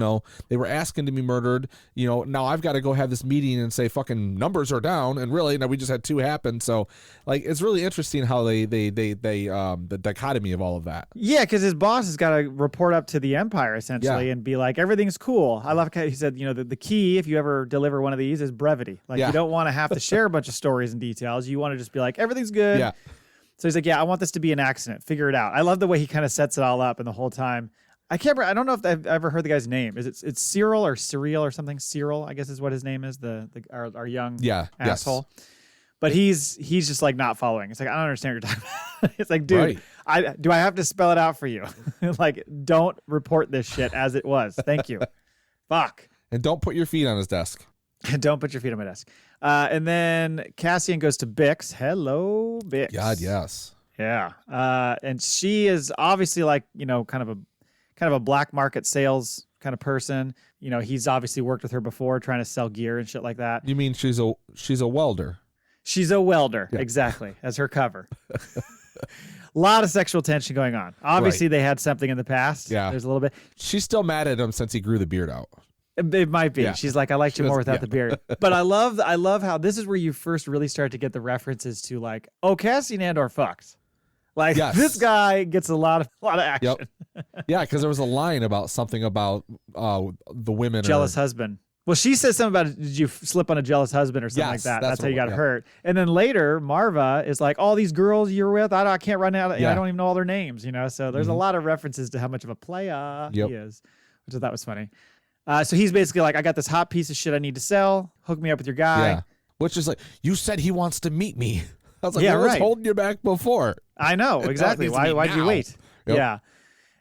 they were asking to be murdered. Now I've got to go have this meeting and say fucking numbers are down, and really now we just had two happen. So like, it's really interesting how they the dichotomy of all of that. Yeah, because his boss has got to report up to the Empire essentially and be like, everything's cool. I love how he said, the key if you ever deliver one of these is brevity. Like you don't want to have to share a bunch of stories and details. You want to just be like, everything's good. Yeah. So he's like, I want this to be an accident. Figure it out. I love the way he kind of sets it all up, and the whole time. I can't remember. I don't know if I've ever heard the guy's name. It's Syril or Syril or something. Syril, I guess is what his name is. Our young asshole. Yes. But he's just like not following. It's like, I don't understand what you're talking about. It's like, dude, do I have to spell it out for you? Like, don't report this shit as it was. Thank you. Fuck. And don't put your feet on his desk. Don't put your feet on my desk. And then Cassian goes to Bix. Hello, Bix. God, yes. Yeah. And she is obviously like, kind of a black market sales kind of person. He's obviously worked with her before trying to sell gear and shit like that. You mean she's a welder? She's a welder, exactly, as her cover. A lot of sexual tension going on. Obviously, they had something in the past. Yeah. There's a little bit. She's still mad at him since he grew the beard out. It might be. Yeah. She's like, I liked you more without the beard. But I love how this is where you first really start to get the references to like, Cassian Andor fucks. Like, this guy gets a lot of action. Yep. Yeah, because there was a line about something about the women. Jealous husband. Well, she says something about, did you slip on a jealous husband or something like that? That's how you got hurt. And then later, Marva is like, all these girls you're with, I can't run out. I don't even know all their names, So there's a lot of references to how much of a player he is, which I thought was funny. So he's basically like, I got this hot piece of shit I need to sell. Hook me up with your guy. Yeah. Which is like, you said he wants to meet me. I was like, I was holding you back before. I know, exactly. Why'd you wait? Yep. Yeah.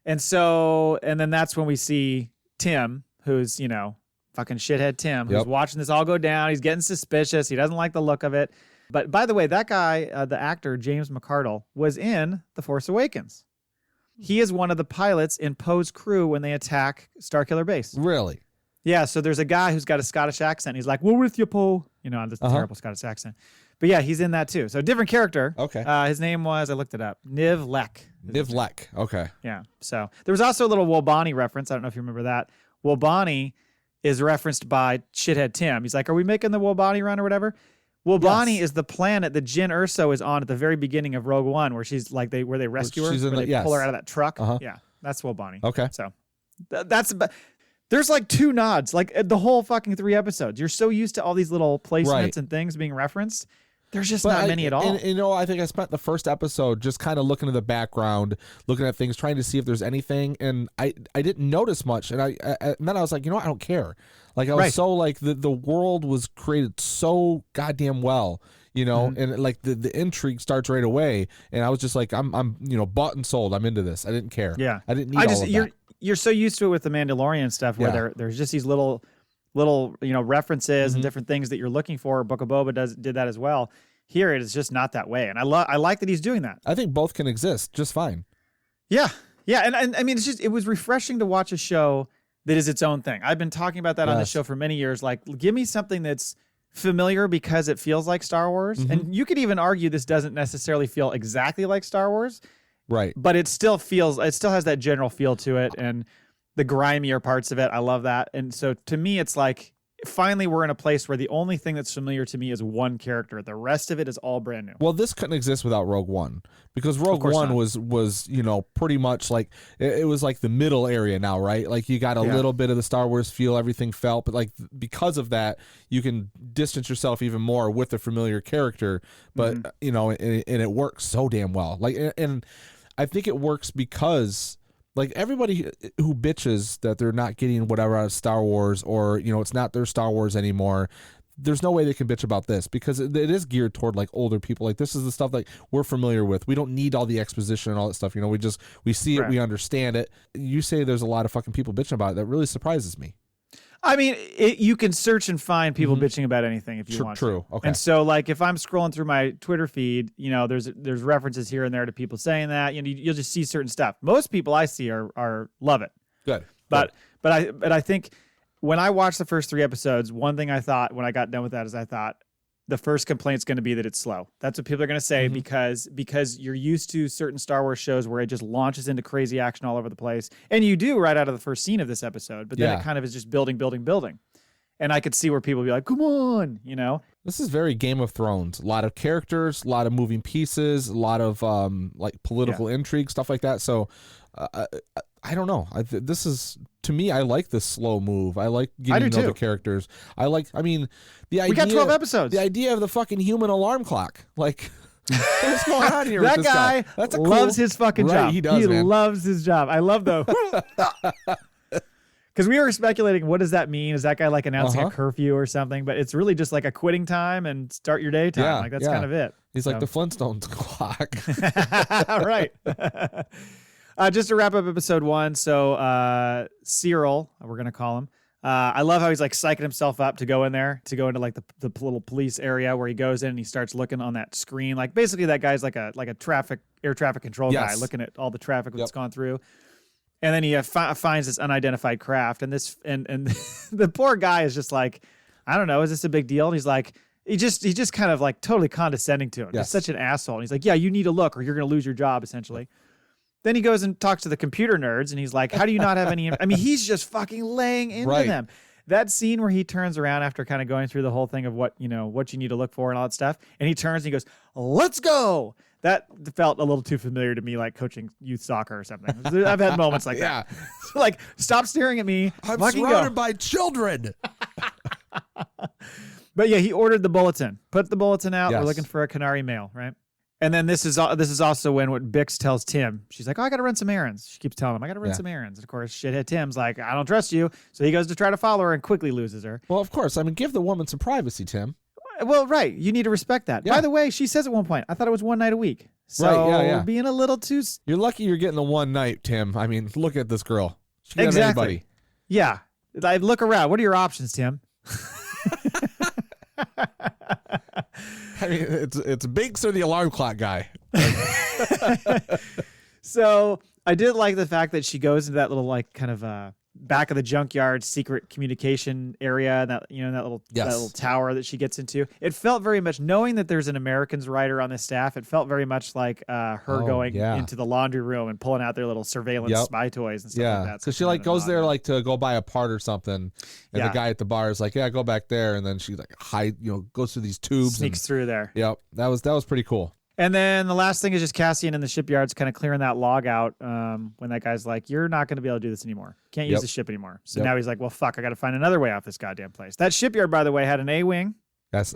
And then that's when we see Timm, who's, fucking shithead Timm, who's watching this all go down. He's getting suspicious. He doesn't like the look of it. But by the way, that guy, the actor, James McArdle, was in The Force Awakens. He is one of the pilots in Poe's crew when they attack Starkiller Base. Really? Yeah, so there's a guy who's got a Scottish accent. He's like, we're with you, Poe. On this terrible Scottish accent. But yeah, he's in that too. So different character. Okay. His name was, I looked it up, Niv Lek. Niv Lek. Okay. Yeah. So there was also a little Wobani reference. I don't know if you remember that. Wobani is referenced by shithead Timm. He's like, are we making the Wobani run or whatever? Wobani is the planet that Jyn Erso is on at the very beginning of Rogue One, where she's like where they rescue her, where they pull her out of that truck. Yeah, that's Wobani. Okay. So there's like two nods, like the whole fucking 3 episodes. You're so used to all these little placements and things being referenced. There's just not many at all. And, I think I spent the first episode just kind of looking at the background, looking at things, trying to see if there's anything. And I didn't notice much. And then I was like, I don't care. Like I was so like the world was created so goddamn well, and like the intrigue starts right away. And I was just like, I'm bought and sold. I'm into this. I didn't care. Yeah. I didn't need all of that. You're so used to it with the Mandalorian stuff where there's just these little references and different things that you're looking for. Book of Boba did that as well. Here it is just not that way, and I like that he's doing that. I think both can exist just fine. Yeah, Yeah, and I mean, it was refreshing to watch a show that is its own thing. I've been talking about that on this show for many years. Like, give me something that's familiar because it feels like Star Wars. And you could even argue this doesn't necessarily feel exactly like Star Wars. Right. But it still has that general feel to it, and the grimier parts of it. I love that. And so to me, it's like, finally we're in a place where the only thing that's familiar to me is one character. The rest of it is all brand new. Well, this couldn't exist without Rogue One, because Rogue One was pretty much like it was like the middle area now, right? Like you got a little bit of the Star Wars feel, everything felt, but like because of that, you can distance yourself even more with a familiar character. But and it works so damn well. Like, and I think it works because, like, everybody who bitches that they're not getting whatever out of Star Wars, or, it's not their Star Wars anymore, there's no way they can bitch about this, because it is geared toward, like, older people. Like, this is the stuff like we're familiar with. We don't need all the exposition and all that stuff. We see it, we understand it. You say there's a lot of fucking people bitching about it. That really surprises me. I mean, you can search and find people bitching about anything if you want. True. Okay. And so, like, if I'm scrolling through my Twitter feed, there's references here and there to people saying that. You'll just see certain stuff. Most people I see are love it. Good. But I think when I watched the first 3 episodes, one thing I thought when I got done with that is I thought the first complaint's going to be that it's slow. That's what people are going to say because you're used to certain Star Wars shows where it just launches into crazy action all over the place. And you do right out of the first scene of this episode, but then it kind of is just building. And I could see where people would be like, come on, This is very Game of Thrones. A lot of characters, a lot of moving pieces, a lot of like political intrigue, stuff like that. So I don't know. This is, to me, I like this slow move. I like getting to know the characters. The idea. We got 12 episodes. The idea of the fucking human alarm clock. Like, what's going on here? That with this guy loves his fucking job. He does, man. Loves his job. I love though. Because we were speculating, what does that mean? Is that guy like announcing a curfew or something? But it's really just like a quitting time and start your day time. Yeah, like that's kind of it. He's like the Flintstones clock. Right. Just to wrap up episode 1. So Syril, we're going to call him. I love how he's like psyching himself up to go into like the little police area where he goes in and he starts looking on that screen. Like basically that guy's like a air traffic control guy looking at all the traffic that's gone through. And then he finds this unidentified craft, and the poor guy is just like, I don't know, is this a big deal? And he's like, he just kind of like totally condescending to him. He's such an asshole. And he's like, yeah, you need to look or you're going to lose your job, essentially. Then he goes and talks to the computer nerds, and he's like, how do you not have any? I mean, he's just fucking laying into them. That scene where he turns around after kind of going through the whole thing of what you need to look for and all that stuff, and he turns and he goes, let's go. That felt a little too familiar to me, like coaching youth soccer or something. I've had moments like that. Like, stop staring at me. I'm surrounded by children. But yeah, he ordered the bulletin. Put the bulletin out. We're looking for a Canary male, right? And then this is also when what Bix tells Timm. She's like, oh, I got to run some errands. She keeps telling him, I got to run some errands. And of course, shithead Timm's like, I don't trust you. So he goes to try to follow her and quickly loses her. Well, of course. I mean, give the woman some privacy, Timm. Well, right. You need to respect that. Yeah. By the way, she says at one point, I thought it was one night a week. So being a little too... You're lucky you're getting the one night, Timm. I mean, look at this girl. She can have anybody. Yeah. I look around. What are your options, Timm? I mean, it's Binks or the alarm clock guy. So I did like the fact that she goes into that little like kind of back of the junkyard secret communication area, and that little tower that she gets into. It felt very much, knowing that there's an Americans writer on this staff, it felt very much like her going into the laundry room and pulling out their little surveillance spy toys and stuff like that. So she like goes there like to go buy a part or something, and the guy at the bar is like, yeah, go back there, and then she like goes through these tubes, sneaks through there. Yep, that was pretty cool. And then the last thing is just Cassian in the shipyards kind of clearing that log out when that guy's like, you're not going to be able to do this anymore. Can't use the ship anymore. So now he's like, well, fuck, I got to find another way off this goddamn place. That shipyard, by the way, had an A-wing. Yes.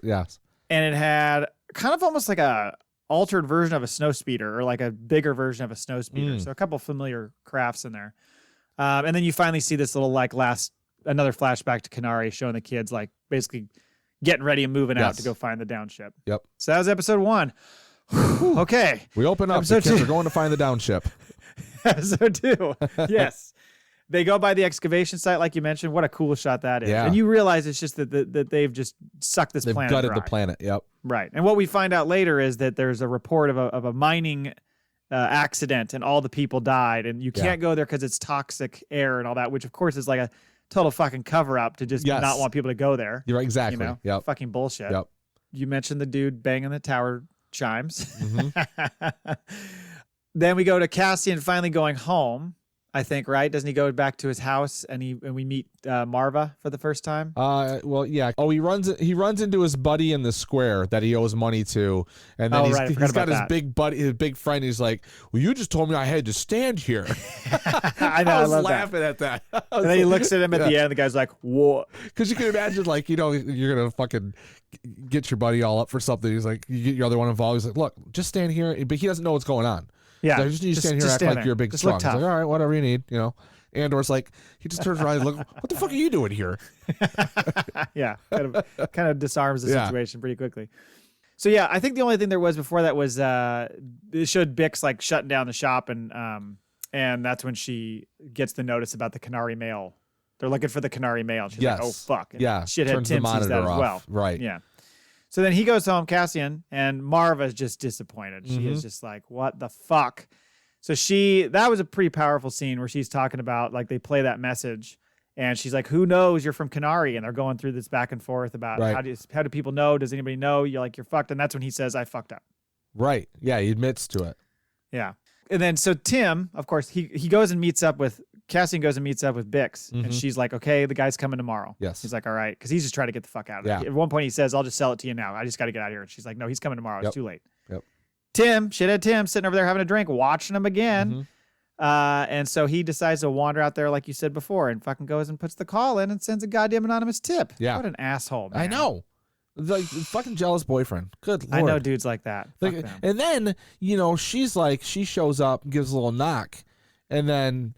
And it had kind of almost like a altered version of a snowspeeder, or like a bigger version of a snowspeeder. So a couple familiar crafts in there. And then you finally see this little like another flashback to Canary showing the kids like basically getting ready and moving out to go find the down ship. Yep. So that was episode 1. Okay. We open up. The kids are going to find the down ship. Episode 2. Yes. They go by the excavation site, like you mentioned. What a cool shot that is. Yeah. And you realize it's just that they've just sucked this planet dry. They've gutted the planet. Yep. Right. And what we find out later is that there's a report of a mining accident and all the people died, and you can't go there because it's toxic air and all that, which of course is like a total fucking cover up to just not want people to go there. You're right, exactly. Yep. Fucking bullshit. Yep. You mentioned the dude banging the tower chimes. Then we go to Cassian finally going home, I think, right? Doesn't he go back to his house and we meet Marva for the first time? Well, yeah. Oh, he runs into his buddy in the square that he owes money to, and then he's got his big buddy, his big friend. He's like, "Well, you just told me I had to stand here." I know. I was love laughing at that. And then he looks at him at the end. The guy's like, "What?" Because you can imagine, like, you're gonna fucking get your buddy all up for something. He's like, you get your other one involved. He's like, "Look, just stand here," but he doesn't know what's going on. Yeah, so just need to stand here, act like you're a big strong. He's like, all right, whatever you need, Andor's like, he just turns around and look, what the fuck are you doing here? Yeah, kind of disarms the situation pretty quickly. So yeah, I think the only thing there was before that was it showed Bix like shutting down the shop, and that's when she gets the notice about the Canary mail. They're looking for the Canary mail. She's like, oh fuck, and shithead Timm sees that as well. Right. Yeah. So then he goes home, Cassian, and Marva's just disappointed. She is just like, what the fuck? So that was a pretty powerful scene where she's talking about, like, they play that message, and she's like, who knows you're from Canary? And they're going through this back and forth about how do people know? Does anybody know? You're fucked. And that's when he says, I fucked up. Right. Yeah, he admits to it. Yeah. And then so Timm, of course, he goes and meets up with Cassian goes and meets up with Bix, and she's like, okay, the guy's coming tomorrow. Yes. He's like, all right, because he's just trying to get the fuck out of there. At one point he says, I'll just sell it to you now. I just got to get out of here. And she's like, no, he's coming tomorrow. It's too late. Yep. Shithead Timm, sitting over there having a drink, watching him again. And so he decides to wander out there, like you said before, and fucking goes and puts the call in and sends a goddamn anonymous tip. Yeah. What an asshole, man. I know. Like, fucking jealous boyfriend. Good Lord. I know dudes like that. Like, and then, she's like, she shows up and gives a little knock, and then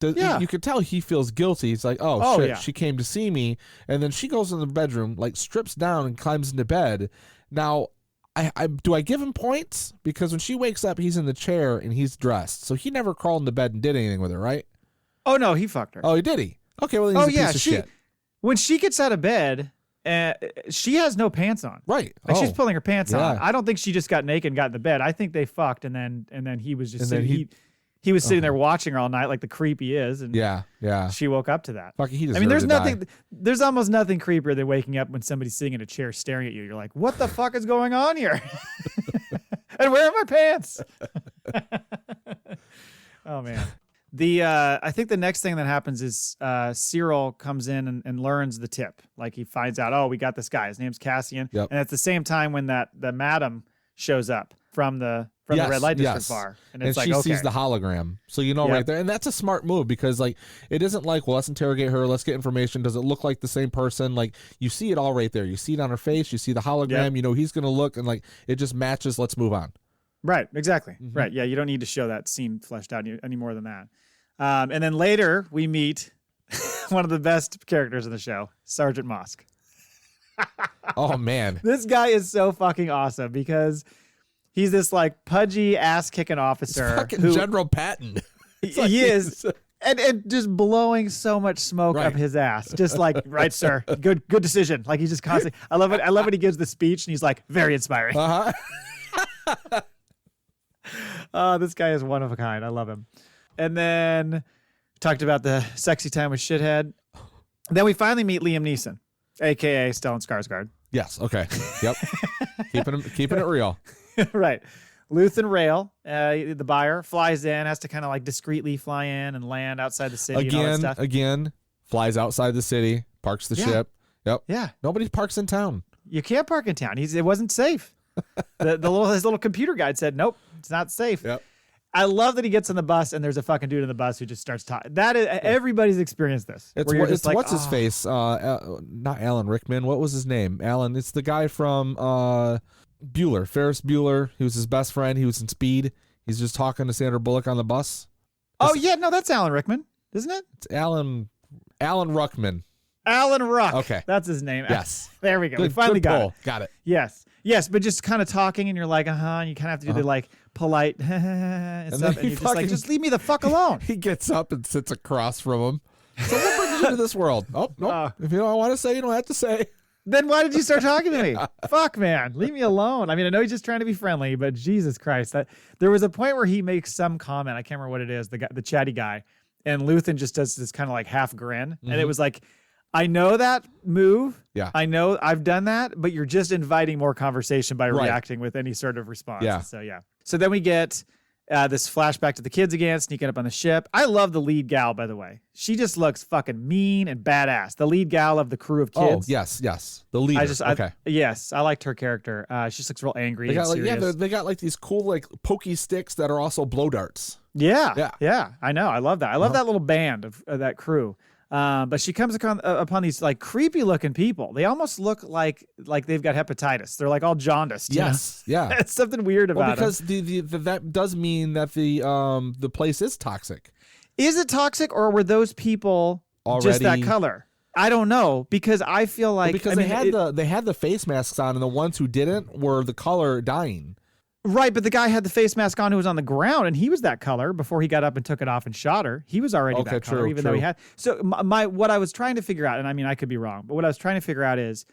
you could tell he feels guilty. He's like, oh shit, she came to see me. And then she goes in the bedroom, like, strips down and climbs into bed. Now, do I give him points? Because when she wakes up, he's in the chair and he's dressed. So he never crawled into bed and did anything with her, right? Oh, no, he fucked her. Oh, did he? Okay, well, then he's a piece of shit. When she gets out of bed, she has no pants on. Right. Like, she's pulling her pants on. I don't think she just got naked and got in the bed. I think they fucked, and then he was just sitting. He was sitting there watching her all night, like the creep he is, and she woke up to that. Fuck, he deserved to die. There's almost nothing creepier than waking up when somebody's sitting in a chair staring at you. You're like, what the fuck is going on here? And where are my pants? Oh man. I think the next thing that happens is Syril comes in and learns the tip. Like, he finds out, oh, we got this guy. His name's Cassian. Yep. And at the same time when the madam shows up from the red light district bar, and it's like, she sees the hologram, so right there, and that's a smart move, because like, it isn't like, well, let's interrogate her, let's get information, does it look like the same person? Like, you see it all right there, you see it on her face, you see the hologram, he's gonna look, and like, it just matches. Let's move on. Right, exactly. Right, yeah, you don't need to show that scene fleshed out any more than that. And then later we meet one of the best characters in the show, Sergeant Mosque. Oh man, this guy is so fucking awesome, because he's this like pudgy ass kicking officer. It's fucking General Patton. He is. And just blowing so much smoke up his ass. Just like, right, sir. Good decision. Like, he's just constantly, I love when he gives the speech and he's like, very inspiring. This guy is one of a kind. I love him. And then talked about the sexy time with Shithead. Then we finally meet Liam Neeson, aka Stellan Skarsgård. Yes. Okay. Yep. keeping it real. Right. Luthen Rail, the buyer, flies in, has to kind of like discreetly fly in and land outside the city and all that stuff. Again, flies outside the city, parks the ship. Yep. Yeah. Nobody parks in town. You can't park in town. It wasn't safe. His little computer guide said, nope, it's not safe. Yep. I love that he gets on the bus and there's a fucking dude in the bus who just starts talking. That is, everybody's experienced this. It's like, what's his face? Not Alan Rickman. What was his name? Alan. It's the guy from Bueller, Ferris Bueller. He was his best friend. He was in Speed. He's just talking to Sandra Bullock on the bus. No, that's Alan Rickman, isn't it? It's Alan Ruckman. Alan Ruck. Okay, that's his name. Yes, there we go. We finally got it. Got it. Yes, but just kind of talking, and you're like, and you kind of have to do the like polite and stuff, and you're just like, just leave me the fuck alone. He gets up and sits across from him. So what brings you to this world? Oh, no. If you don't want to say, you don't have to say. Then why did you start talking to me? Fuck, man. Leave me alone. I mean, I know he's just trying to be friendly, but Jesus Christ. There was a point where he makes some comment. I can't remember what it is, the chatty guy. And Luthen just does this kind of like half grin. And it was like, I know that move. Yeah. I know I've done that, but you're just inviting more conversation by reacting with any sort of response. Yeah. So, yeah. So then we get this flashback to the kids again, sneaking up on the ship. I love the lead gal, by the way. She just looks fucking mean and badass. The lead gal of the crew of kids. Oh, yes. The leader. Okay. Yes, I liked her character. She just looks real angry and serious. They got like these cool like pokey sticks that are also blow darts. Yeah. I know. I love that. I love that little band of that crew. But she comes upon these like creepy looking people. They almost look like they've got hepatitis. They're like all jaundiced. Yes, yeah. It's something weird about because that does mean that the place is toxic. Is it toxic, or were those people just that color? I don't know, because I feel like they had the face masks on, and the ones who didn't were the color dying. Right, but the guy had the face mask on who was on the ground, and he was that color before he got up and took it off and shot her. He was already that color, even though he had. So what I was trying to figure out, and I mean I could be wrong, but what I was trying to figure out is,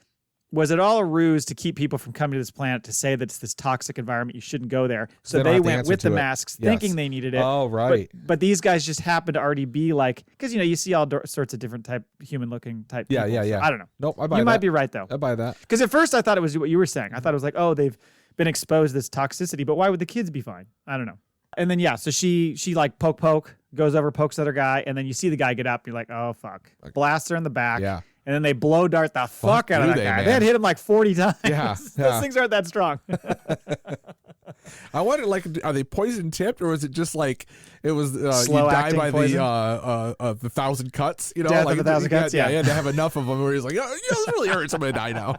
was it all a ruse to keep people from coming to this planet, to say that it's this toxic environment, you shouldn't go there? So they went with the masks, thinking they needed it. Oh, right. But these guys just happened to already be like, because you see all sorts of different human-looking type. Yeah, people. yeah. So I don't know. Nope, I buy that. You might be right though. I buy that. Because at first I thought it was what you were saying. I thought it was like, oh, they've been exposed to this toxicity, but why would the kids be fine? I don't know. And then so she like poke goes over, pokes the other guy, and then you see the guy get up. You're like, oh fuck, blasts her in the back. Yeah. And then they blow dart the fuck out of that guy. Man. They had hit him like 40 times. Yeah. Those things aren't that strong. I wonder, like, are they poison tipped, or is it just like it was you die by poison? the 1,000 cuts? You know, Death like of 1,000 cuts. Yeah, he had to have enough of them where he's like, oh, this really hurts. I'm gonna die now.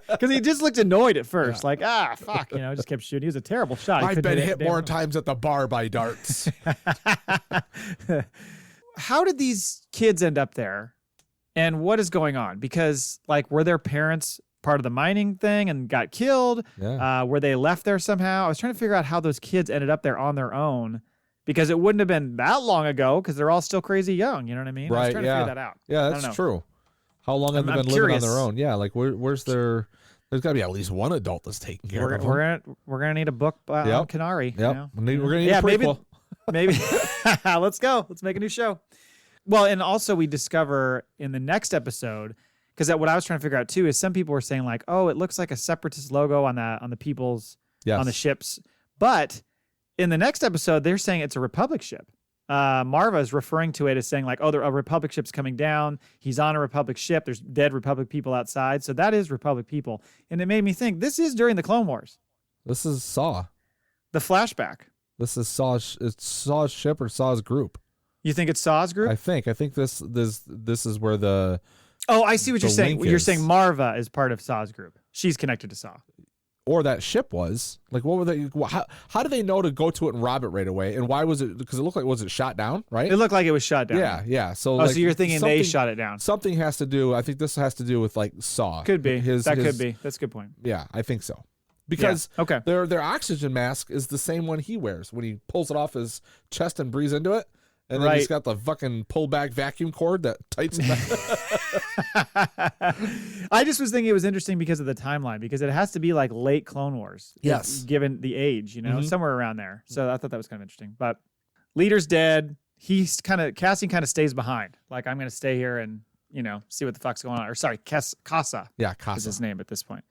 Because he just looked annoyed at first, like fuck, just kept shooting. He was a terrible shot. I've been hit more times at the bar by darts. How did these kids end up there, and what is going on? Because like, were their parents part of the mining thing and got killed? Yeah. Were they left there somehow? I was trying to figure out how those kids ended up there on their own, because it wouldn't have been that long ago, because they're all still crazy young. You know what I mean? Right. I was trying to figure that out. Yeah, that's true. How long have they been living on their own? Yeah, like where's their? There's got to be at least one adult that's taking care of them. We're gonna need a book on Kenari. Yep. We're gonna need a prequel. Maybe. Let's go. Let's make a new show. Well, and also we discover in the next episode, because what I was trying to figure out too is some people were saying like, oh, it looks like a separatist logo on the people's on the ships, but in the next episode they're saying it's a Republic ship. Marva is referring to it as saying like, oh, a Republic ship's coming down. He's on a Republic ship. There's dead Republic people outside, so that is Republic people, and it made me think this is during the Clone Wars. This is Saw. The flashback. This is Saw's. It's Saw's ship or Saw's group. You think it's Saw's group? I think this is where the. Oh, I see what you're saying. You're saying Marva is part of Saw's group. She's connected to Saw. Or that ship was. Like, what were they? How do they know to go to it and rob it right away? And why was it? Because it looked like, was it shot down, right? It looked like it was shot down. Yeah. So, so you're thinking they shot it down. Something has to do, I think this has to do with like Saw. Could be. Could be. That's a good point. Yeah, I think so. Because their oxygen mask is the same one he wears when he pulls it off his chest and breathes into it. And then he's got the fucking pull back vacuum cord that tightens back. I just was thinking it was interesting because of the timeline, because it has to be like late Clone Wars. Yes. Given the age, somewhere around there. So I thought that was kind of interesting. But leader's dead. Cassian kind of stays behind. Like, I'm going to stay here and, see what the fuck's going on. Or sorry, Casa. Yeah, Casa is his name at this point.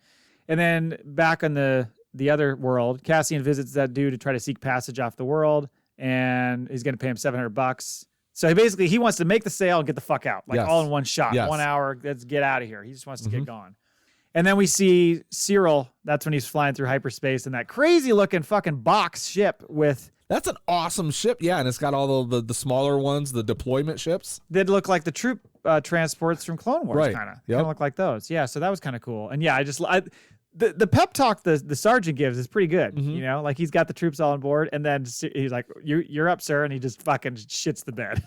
And then back on the other world, Cassian visits that dude to try to seek passage off the world. And he's going to pay him $700. So he wants to make the sale and get the fuck out, all in one shot, 1 hour. Let's get out of here. He just wants to get gone. And then we see Syril. That's when he's flying through hyperspace in that crazy looking fucking box ship with. That's an awesome ship. Yeah. And it's got all the smaller ones, the deployment ships. That look like the troop transports from Clone Wars, kind of. Yep. Kind of look like those. Yeah. So that was kind of cool. And yeah, the pep talk the sergeant gives is pretty good. You know, like he's got the troops all on board, and then he's like, "You're up, sir," and he just fucking shits the bed.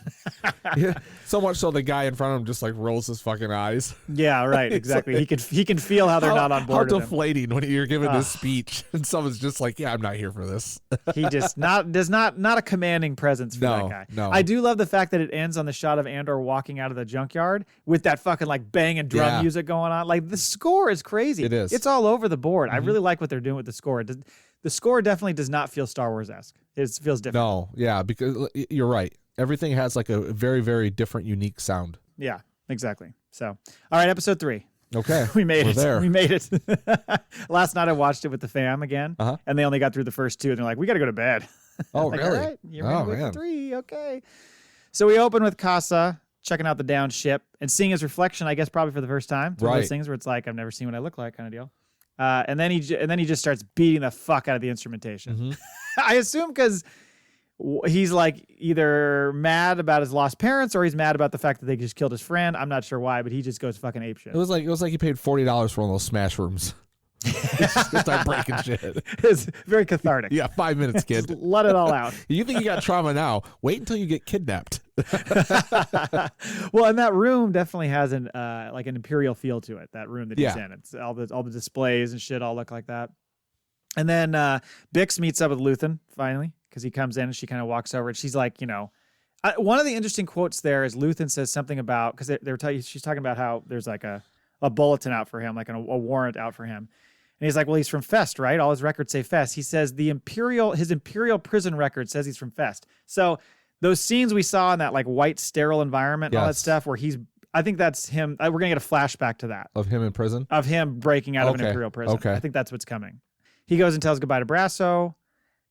Yeah, so much so the guy in front of him just like rolls his fucking eyes. Yeah, right, exactly. Like, he can feel how they're not on board. How deflating when you're giving this speech and someone's just like, "Yeah, I'm not here for this." He just not a commanding presence for that guy. No, I do love the fact that it ends on the shot of Andor walking out of the junkyard with that fucking like bang and drum music going on. Like the score is crazy. It is. It's all over the board. I really like what they're doing with the score. The score definitely does not feel Star Wars-esque. It feels different. No, yeah, because you're right. Everything has like a very, very different, unique sound. Yeah, exactly. So, all right, episode 3. Okay, we made it. There. We made it. Last night I watched it with the fam again, and they only got through the first 2, and they're like, "We got to go to bed." Oh, like, really? All right, you're going to go 3. Okay. So we open with Casa checking out the downed ship and seeing his reflection, I guess, probably for the first time. It's one of those things where it's like, I've never seen what I look like kind of deal. And then he just starts beating the fuck out of the instrumentation. I assume because he's like either mad about his lost parents or he's mad about the fact that they just killed his friend. I'm not sure why, but he just goes fucking apeshit. It was like he paid $40 for one of those smash rooms. He's just gonna start breaking shit. It's very cathartic. Yeah, 5 minutes, kid. Just let it all out. You think you got trauma now? Wait until you get kidnapped. Well, and that room definitely has an like an imperial feel to it. That room that he's in, it's all the displays and shit all look like that. And then Bix meets up with Luthen finally because he comes in and she kind of walks over and she's like, you know, one of the interesting quotes there is Luthen says something about because she's talking about how there's like a bulletin out for him, like a warrant out for him. And he's like, well, he's from Fest, right? All his records say Fest. He says his imperial prison record says he's from Fest. So those scenes we saw in that like white sterile environment and all that stuff where I think that's him. We're going to get a flashback to that. Of him in prison? Of him breaking out of an imperial prison. Okay. I think that's what's coming. He goes and tells goodbye to Brasso.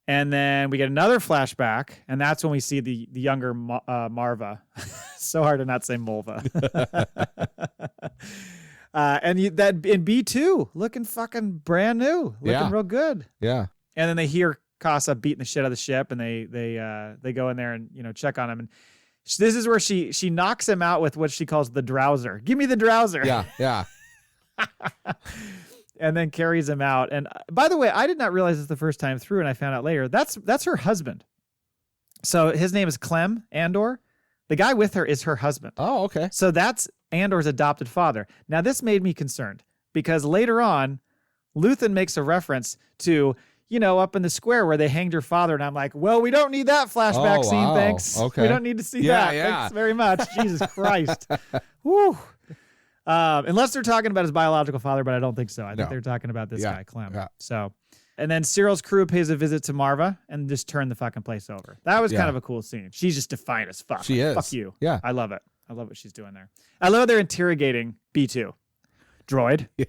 And then we get another flashback. And that's when we see the younger Marva. So hard to not say Mulva. And that in B2, looking fucking brand new, looking real good. Yeah. And then they hear Casa beating the shit out of the ship, and they go in there and check on him. And this is where she knocks him out with what she calls the drowser. Give me the drowser. Yeah. And then carries him out. And by the way, I did not realize this the first time through, and I found out later that's her husband. So his name is Clem Andor. The guy with her is her husband. Oh, okay. So that's Andor's adopted father. Now, this made me concerned because later on, Luthen makes a reference to, up in the square where they hanged your father. And I'm like, well, we don't need that flashback scene, thanks. Okay. We don't need to see that. Thanks very much. Jesus Christ. Woo. Unless they're talking about his biological father, but I don't think so. I think they're talking about this guy, Clem. Yeah. So, and then Syril's crew pays a visit to Marva and just turn the fucking place over. That was kind of a cool scene. She's just defiant as fuck. She is. Fuck you. Yeah. I love it. I love what she's doing there. I love they're interrogating B2. Droid. Yeah.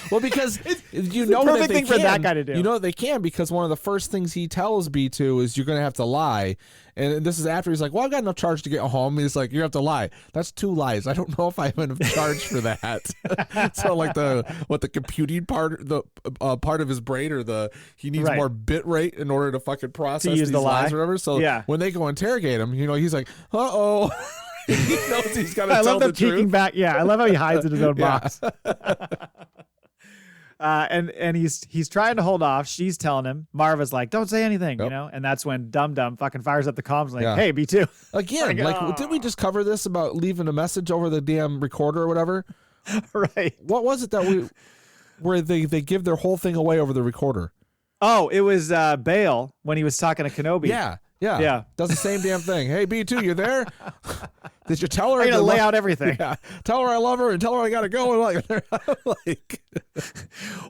Well, because you know the perfect thing for that guy to do. You know they can because one of the first things he tells B2 is you're going to have to lie. And this is after he's like, well, I've got no charge to get home. He's like, you have to lie. That's 2 lies. I don't know if I have enough charge for that. So like the computing part, the part of his brain or he needs more bit rate in order to fucking process these lies or whatever. So when they go interrogate him, he's like, uh-oh. He knows he's got to tell the truth. I love them peeking back. Yeah, I love how he hides in his own box. And he's trying to hold off. She's telling him. Marva's like, don't say anything, And that's when Dum Dum fucking fires up the comms like, hey, B2. Again, didn't we just cover this about leaving a message over the damn recorder or whatever? Right. What was it where they give their whole thing away over the recorder? Oh, it was Bale when he was talking to Kenobi. Yeah. Does the same damn thing. Hey, B2, you there? Did you tell her? I'm going to lay out everything. Yeah. Tell her I love her and tell her I got to go. And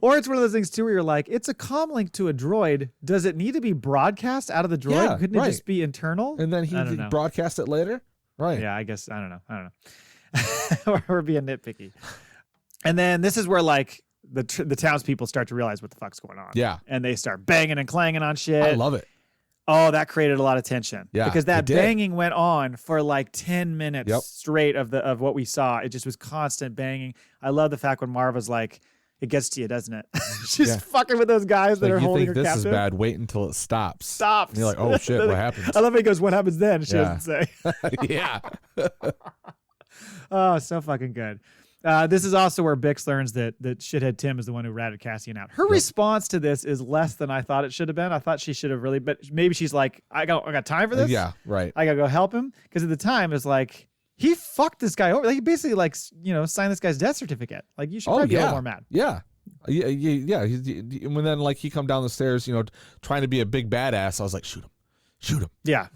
or it's one of those things, too, where you're like, it's a comm link to a droid. Does it need to be broadcast out of the droid? Yeah, Couldn't it just be internal? And then he broadcast it later? Right. Yeah, I guess. I don't know. Or being nitpicky. And then this is where, the townspeople start to realize what the fuck's going on. Yeah. And they start banging and clanging on shit. I love it. Oh, that created a lot of tension. Yeah, because that banging went on for 10 minutes straight of what we saw. It just was constant banging. I love the fact when Marva's like, it gets to you, doesn't it? She's fucking with those guys that are holding her captive. You think this is bad, wait until it stops. Stops. And you're like, oh shit, what happens? I love how he goes, what happens then? She doesn't say. Yeah. Oh, so fucking good. This is also where Bix learns that shithead Timm is the one who ratted Cassian out. Her response to this is less than I thought it should have been. I thought she should have really, but maybe she's like, I got time for this. Yeah, right. I gotta go help him, because at the time it's like he fucked this guy over. Like, he basically signed this guy's death certificate. Like, you should probably be a little more mad. Yeah. Yeah. When then he come down the stairs, trying to be a big badass, I was like, shoot him. Yeah.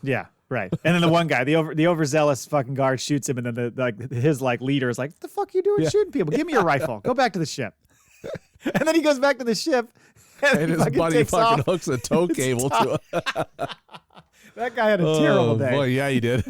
Right. And then the one guy, the overzealous fucking guard shoots him, and then his leader is like, "What the fuck are you doing shooting people? Give me your rifle. Go back to the ship." And then he goes back to the ship, and his buddy fucking hooks a tow cable to him. That guy had a terrible day. Boy, yeah, he did.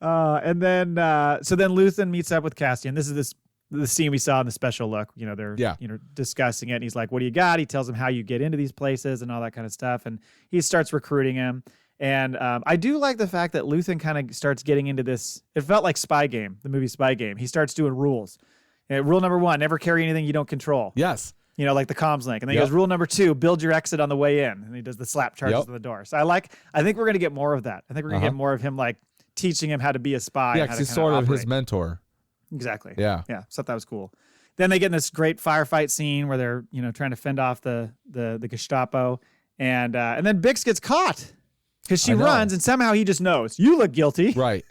And then so then Luthen meets up with Cassian. This is the scene we saw in the special look. They're discussing it, and he's like, "What do you got?" He tells him how you get into these places and all that kind of stuff, and he starts recruiting him. And I do like the fact that Luthen kind of starts getting into this. It felt like Spy Game, the movie Spy Game. He starts doing rules. Rule number 1: never carry anything you don't control. Yes. Like the comms link. And then he goes, rule number 2: build your exit on the way in. And he does the slap charges on the door. So I think we're gonna get more of that. I think we're gonna get more of him teaching him how to be a spy. Yeah, because he's sort of his mentor. Exactly. Yeah. So that was cool. Then they get in this great firefight scene where they're trying to fend off the Gestapo, and then Bix gets caught because she runs, and somehow he just knows you look guilty. Right.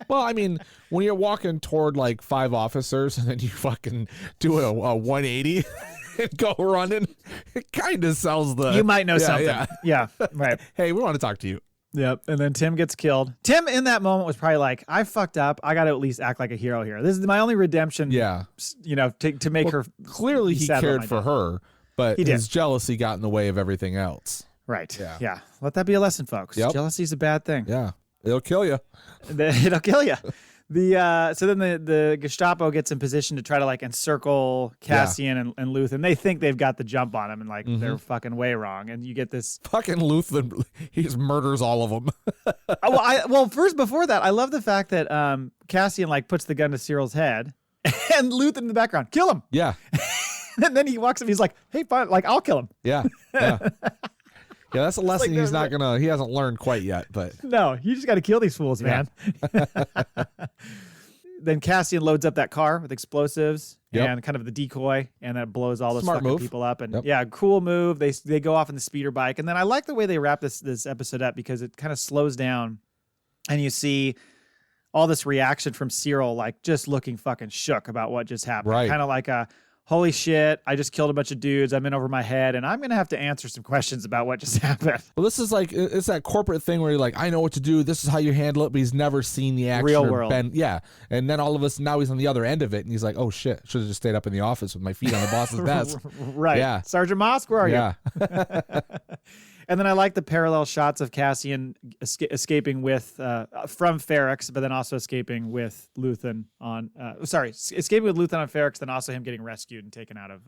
Well, I mean, when you're walking toward 5 officers and then you fucking do a 180 and go running, it kind of sells the. You might know something. Yeah. Right. Hey, we want to talk to you. Yep. And then Timm gets killed. Timm in that moment was probably like, I fucked up. I got to at least act like a hero here. This is my only redemption. Yeah. To make her. Clearly he cared for her, but his jealousy got in the way of everything else. Right. Yeah. Let that be a lesson, folks. Yep. Jealousy is a bad thing. Yeah. It'll kill you. It'll kill you. So then the Gestapo gets in position to try to encircle Cassian and Luthen. They think they've got the jump on him, and they're fucking way wrong. And you get this fucking Luthen. He just murders all of them. First before that, I love the fact that Cassian puts the gun to Syril's head, and Luthen in the background, kill him. Yeah. And then he walks up. He's like, hey, fine, I'll kill him. Yeah. Yeah, that's a lesson he hasn't learned quite yet, but. No, you just got to kill these fools, man. Then Cassian loads up that car with explosives and kind of the decoy, and that blows all those fucking people up. And cool move. They go off in the speeder bike. And then I like the way they wrap this episode up, because it kind of slows down, and you see all this reaction from Syril, just looking fucking shook about what just happened. Right. Kind of like a, holy shit, I just killed a bunch of dudes. I'm in over my head, and I'm going to have to answer some questions about what just happened. Well, this is it's that corporate thing where you're like, I know what to do. This is how you handle it, but he's never seen the action. Real world. And then all of us, now he's on the other end of it, and he's like, oh shit, should have just stayed up in the office with my feet on the boss's desk. Right. Yeah. Sergeant Mosque, where are you? And then I like the parallel shots of Cassian escaping with from Ferrex, but then also escaping with Luthen on escaping with Luthen on Ferrex, then also him getting rescued and taken out of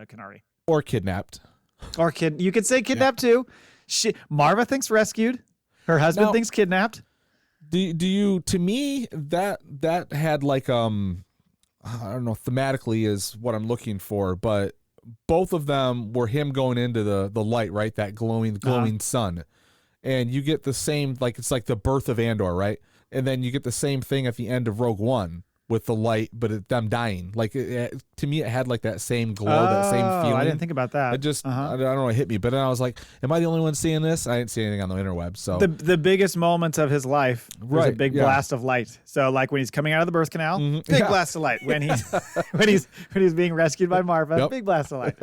Kenari. Or kidnapped. You could say kidnapped too. Marva thinks rescued. Her husband thinks kidnapped. Do you, to me, that had I don't know, thematically is what I'm looking for, but both of them were him going into the light, right? That glowing sun. And you get the same, it's like the birth of Andor, right? And then you get the same thing at the end of Rogue One with the light, but them dying. To me, it had that same glow, that same feeling. I didn't think about that. It just, I don't know, it hit me. But then I was like, am I the only one seeing this? I didn't see anything on the interweb. So the biggest moments of his life was a big blast of light. So when he's coming out of the birth canal, big blast of light. When he's being rescued by Marva, big blast of light.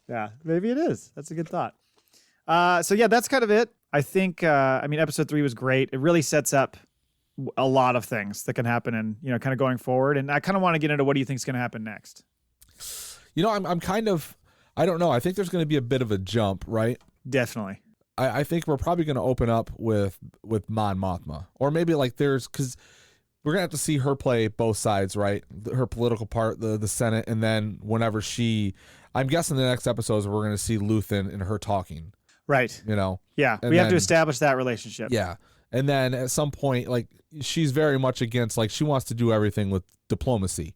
Yeah, maybe it is. That's a good thought. That's kind of it. I think, episode 3 was great. It really sets up a lot of things that can happen and, kind of going forward. And I kind of want to get into what do you think is going to happen next? I'm kind of, I don't know. I think there's going to be a bit of a jump, right? Definitely. I think we're probably going to open up with Mon Mothma, or maybe because we're going to have to see her play both sides, right? Her political part, the Senate. And then whenever I'm guessing the next episodes, we're going to see Luthen and her talking. Right. Yeah. We have to establish that relationship. Yeah. And then at some point, she's very much against, she wants to do everything with diplomacy,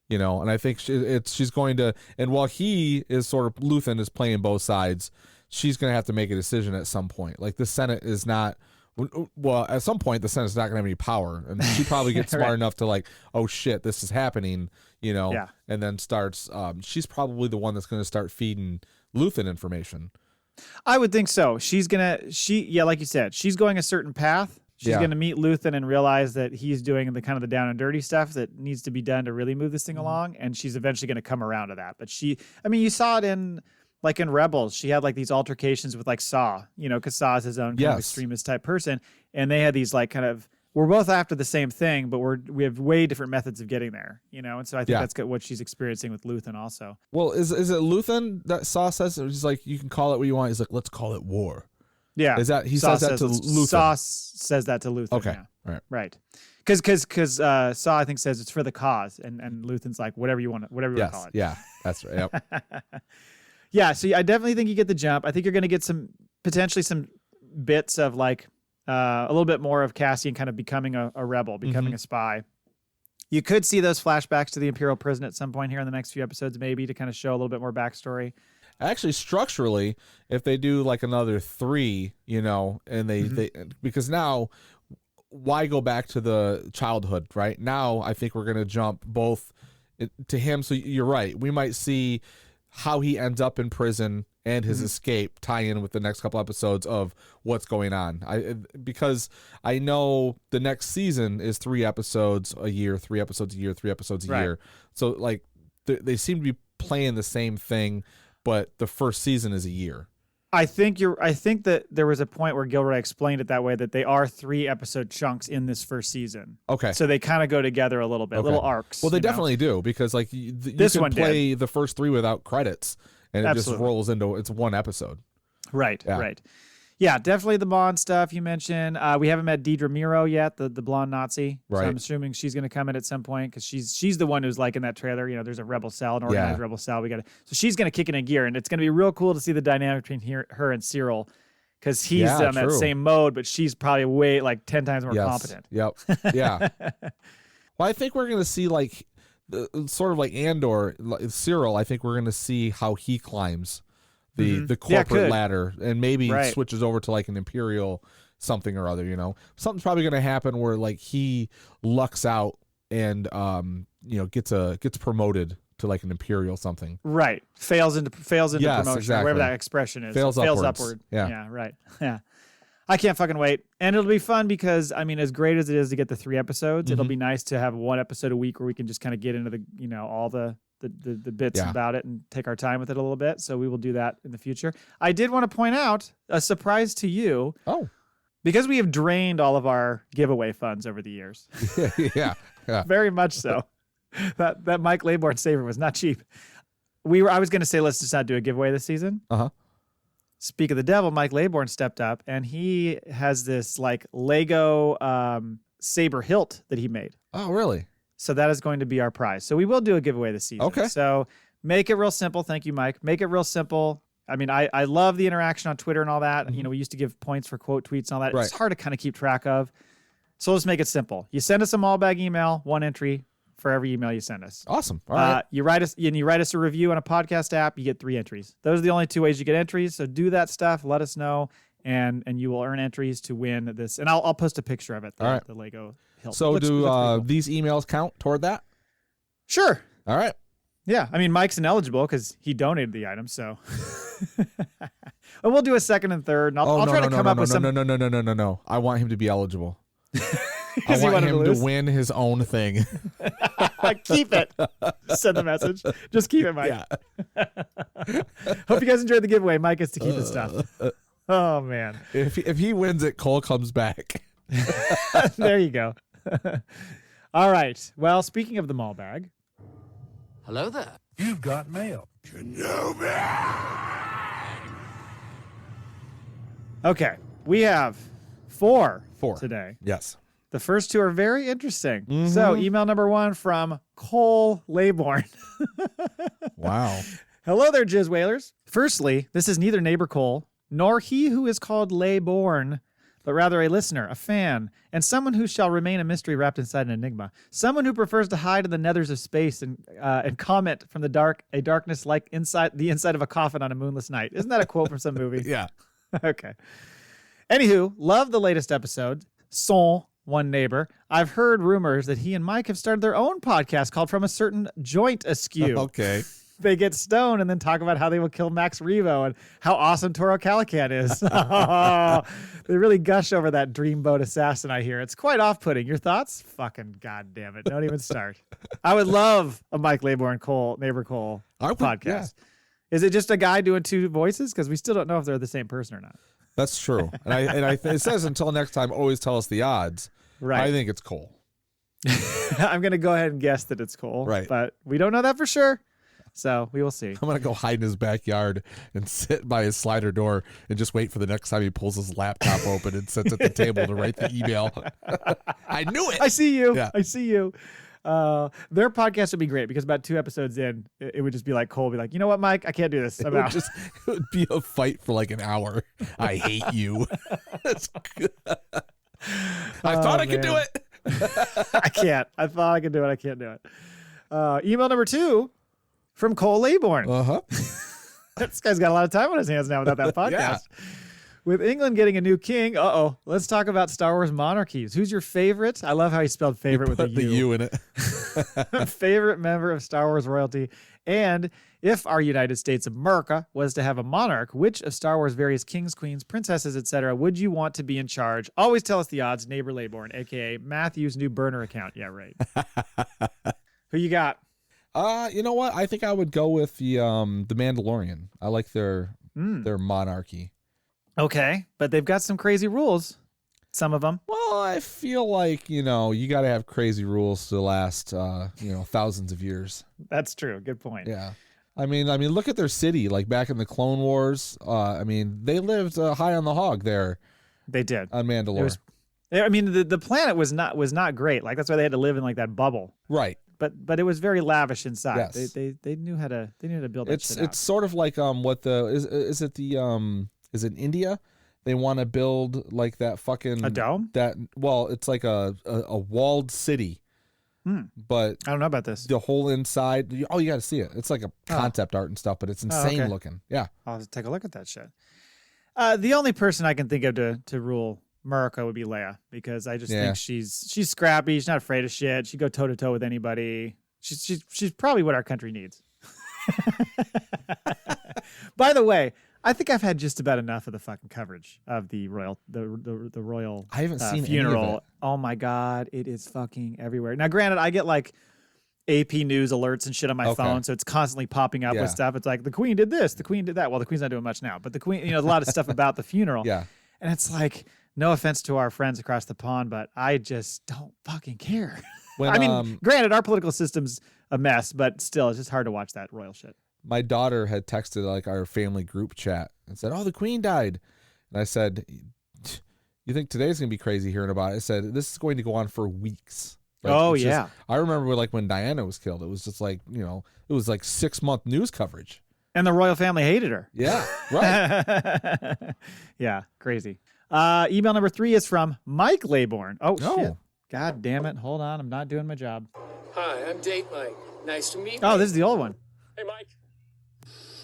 and I think she's going to, and while he is Luthen is playing both sides, she's going to have to make a decision at some point. The Senate is not Well, at some point, the Senate's not going to have any power, and she probably gets smart enough to like, oh shit, this is happening, and then starts. She's probably the one that's going to start feeding Luthen information. I would think so. Like you said, she's going a certain path. She's going to meet Luthen and realize that he's doing the kind of the down and dirty stuff that needs to be done to really move this thing along, and she's eventually going to come around to that. But you saw it in Rebels. She had like these altercations with like Saw, because Saw is his own kind of extremist type person, and they had these like kind of, we're both after the same thing, but we have way different methods of getting there, and so I think that's what she's experiencing with Luthen also. Well, is it Luthen that Saw says? He's like, you can call it what you want. He's like, let's call it war. Yeah, is that he says that to Luthen? Saw says that to Luthen. Okay, yeah. Right. Because Saw I think says it's for the cause, and Luthen's like whatever you want to call it. Yeah, that's right. Yep. Yeah, so I definitely think you get the jump. I think you're going to get potentially some bits of like a little bit more of Cassian kind of becoming a rebel, becoming a spy. You could see those flashbacks to the Imperial prison at some point here in the next few episodes, maybe to kind of show a little bit more backstory. Actually, structurally, if they do like another 3, and they because now, why go back to the childhood, right? Now, I think we're going to jump both to him. So you're right. We might see how he ends up in prison and his escape tie in with the next couple episodes of what's going on. Because I know the next season is 3 episodes a year, 3 episodes a year, 3 episodes a year. So like they seem to be playing the same thing, but the first season is a year. I think that there was a point where Gilroy explained it that way, that they are 3 episode chunks in this first season. Okay. So they kind of go together a little bit, little arcs. Well, they definitely do, because like you can play the first 3 without credits, and it just rolls into it's one episode. Right. Yeah. Right. Yeah, definitely the Bond stuff you mentioned. We haven't met Deidre Miro yet, the blonde Nazi. Right. So I'm assuming she's going to come in at some point, because she's the one who's like in that trailer. There's a rebel cell, an organized rebel cell. So she's going to kick in a gear, and it's going to be real cool to see the dynamic between her and Syril, because he's on that same mode, but she's probably way like 10 times more competent. Yep. Yeah. Well, I think we're going to see like sort of like Andor, Syril. I think we're going to see how he climbs the corporate ladder, and maybe switches over to like an Imperial something or other. Something's probably going to happen where like he lucks out and gets promoted to like an Imperial something. Right. Fails into promotion, exactly. Whatever that expression is. Fails upward. Yeah. Right. Yeah. I can't fucking wait. And it'll be fun because, as great as it is to get the 3 episodes, it'll be nice to have 1 episode a week where we can just kind of get into the, all the bits about it and take our time with it a little bit. So we will do that in the future. I did want to point out a surprise to you. Oh. Because we have drained all of our giveaway funds over the years. Yeah. Very much so. That Mike Laybourne saver was not cheap. I was going to say, let's just not do a giveaway this season. Uh-huh. Speak of the devil, Mike Laybourne stepped up, and he has this like Lego saber hilt that he made. Oh, really? So that is going to be our prize. So we will do a giveaway this season. Okay. So make it real simple. Thank you, Mike. Make it real simple. I love the interaction on Twitter and all that. We used to give points for quote tweets and all that. Right. It's hard to kind of keep track of. So let's make it simple. You send us a Maul Bag email, 1 entry for every email you send us. Awesome. All right. You write us a review on a podcast app, you get 3 entries. Those are the only 2 ways you get entries. So do that stuff. Let us know, and you will earn entries to win this. And I'll post a picture of it. The Lego hilt. So do cool. These emails count toward that? Sure. All right. Yeah. Mike's ineligible because he donated the item. So, and we'll do a second and third. And I'll try to come up with some. No. I want him to be eligible. I want him to win his own thing. Keep it. Send the message. Just keep it, Mike. Yeah. Hope you guys enjoyed the giveaway. Mike gets to keep his stuff. Oh, man. If he wins it, Cole comes back. There you go. All right. Well, speaking of the Maul Bag. Hello there. You've got mail. Kenobi! Okay. We have 4 today. Yes. The first 2 are very interesting. So email number 1 from Cole Laybourne. Wow. Hello there, Jizz Whalers. Firstly, this is neither neighbor Cole nor he who is called Laybourne, but rather a listener, a fan, and someone who shall remain a mystery wrapped inside an enigma. Someone who prefers to hide in the nethers of space and comment from the darkness like the inside of a coffin on a moonless night. Isn't that a quote from some movie? Yeah. Okay. Anywho, love the latest episode. Son, one neighbor. I've heard rumors that he and Mike have started their own podcast called From a Certain Joint Askew. Okay. They get stoned and then talk about how they will kill Max Revo and how awesome Toro Calican is. They really gush over that dreamboat assassin, I hear. It's quite off-putting. Your thoughts? Fucking goddamn it. Don't even start. I would love a Mike Laybourne Neighbor Cole podcast. Yeah. Is it just a guy doing two voices? Because we still don't know if they're the same person or not. That's true. And it says until next time, always tell us the odds. Right. I think it's Cole. I'm going to go ahead and guess that it's Cole. Right. But we don't know that for sure. So we will see. I'm going to go hide in his backyard and sit by his slider door and just wait for the next time he pulls his laptop open and sits at the table to write the email. I knew it. I see you. Yeah. I see you. Their podcast would be great because about 2 episodes in, it would just be like Cole be like, you know what, Mike? I can't do this. I'm out. It would be a fight for like an hour. I hate you. I thought I could do it. I can't. I thought I could do it. I can't do it. Email number 2 from Cole Laybourne. Uh-huh. This guy's got a lot of time on his hands now without that podcast. Yeah. With England getting a new king, let's talk about Star Wars monarchies. Who's your favorite? I love how he spelled favorite with a the U. U in it. Favorite member of Star Wars royalty. And if our United States of America was to have a monarch, which of Star Wars various kings, queens, princesses, etc., would you want to be in charge? Always tell us the odds, neighbor Laybourne, a.k.a. Matthew's new burner account. Yeah, right. Who you got? You know what? I think I would go with the Mandalorian. I like their monarchy. Okay, but they've got some crazy rules. Some of them. Well, I feel like, you got to have crazy rules to last, thousands of years. That's true. Good point. Yeah. I mean, look at their city. Like back in the Clone Wars. They lived high on the hog there. They did on Mandalore. The planet was not great. Like that's why they had to live in like that bubble. Right. But it was very lavish inside. Yes. They knew how to build that shit out. It's sort of like is it India? They want to build like that fucking a dome. It's like a walled city. But I don't know about this. The whole inside. You got to see it. It's like a concept art and stuff, but it's insane looking. Yeah, I'll take a look at that shit. The only person I can think of to rule America would be Leia, because I just think she's scrappy. She's not afraid of shit. She'd go toe to toe with anybody. She's probably what our country needs. By the way, I think I've had just about enough of the fucking coverage of the royal I haven't seen funeral. any of it. Oh my god, it is fucking everywhere. Now, granted, I get like AP News alerts and shit on my phone, so it's constantly popping up with stuff. It's like the Queen did this, the Queen did that. Well, the Queen's not doing much now, but the Queen, a lot of stuff about the funeral. Yeah, and it's like, no offense to our friends across the pond, but I just don't fucking care. Granted, our political system's a mess, but still, it's just hard to watch that royal shit. My daughter had texted like our family group chat and said, "Oh, the Queen died," and I said, "You think today's gonna be crazy hearing about it?" I said, "This is going to go on for weeks." Like, I remember like when Diana was killed, it was just like it was like 6-month news coverage, and the royal family hated her. Yeah, right. Yeah, crazy. Email number 3 is from Mike Laybourne. Oh shit! God damn it! Hold on, I'm not doing my job. Hi, I'm Date Mike. Nice to meet you. Oh, this is the old one. Hey, Mike.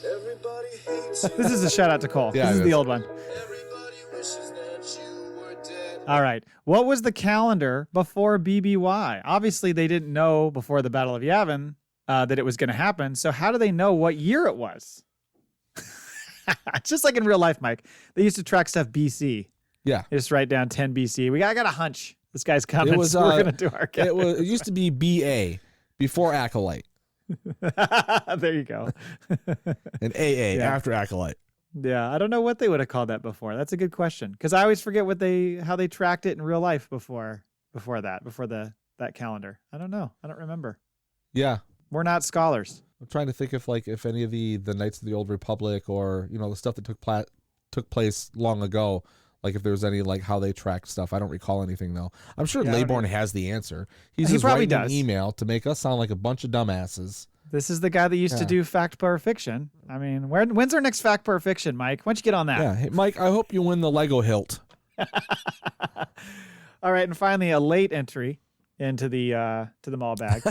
Everybody hates This is a shout out to Cole. Yeah, this is the old one. Everybody wishes that you were dead. All right. What was the calendar before BBY? Obviously, they didn't know before the Battle of Yavin that it was going to happen. So how do they know what year it was? Just like in real life, Mike. They used to track stuff BC. Yeah. They just write down 10 BC. I got a hunch. This guy's coming. It was, so we're going to do our calendar. It used to be BA before Acolyte. There you go. And AA after Acolyte. Yeah, I don't know what they would have called that before. That's a good question, because I always forget how they tracked it in real life before that calendar. I don't know. I don't remember. Yeah, we're not scholars. I'm trying to think if any of the Knights of the Old Republic or the stuff that took place long ago. Like if there was any like how they tracked stuff. I don't recall anything though. I'm sure Laybourne has the answer. He just probably writing does. an email to make us sound like a bunch of dumbasses. This is the guy that used to do fact per fiction. I mean, when's our next fact per fiction, Mike? Why don't you get on that? Yeah, hey, Mike. I hope you win the Lego hilt. All right, and finally a late entry into the Maul Bag.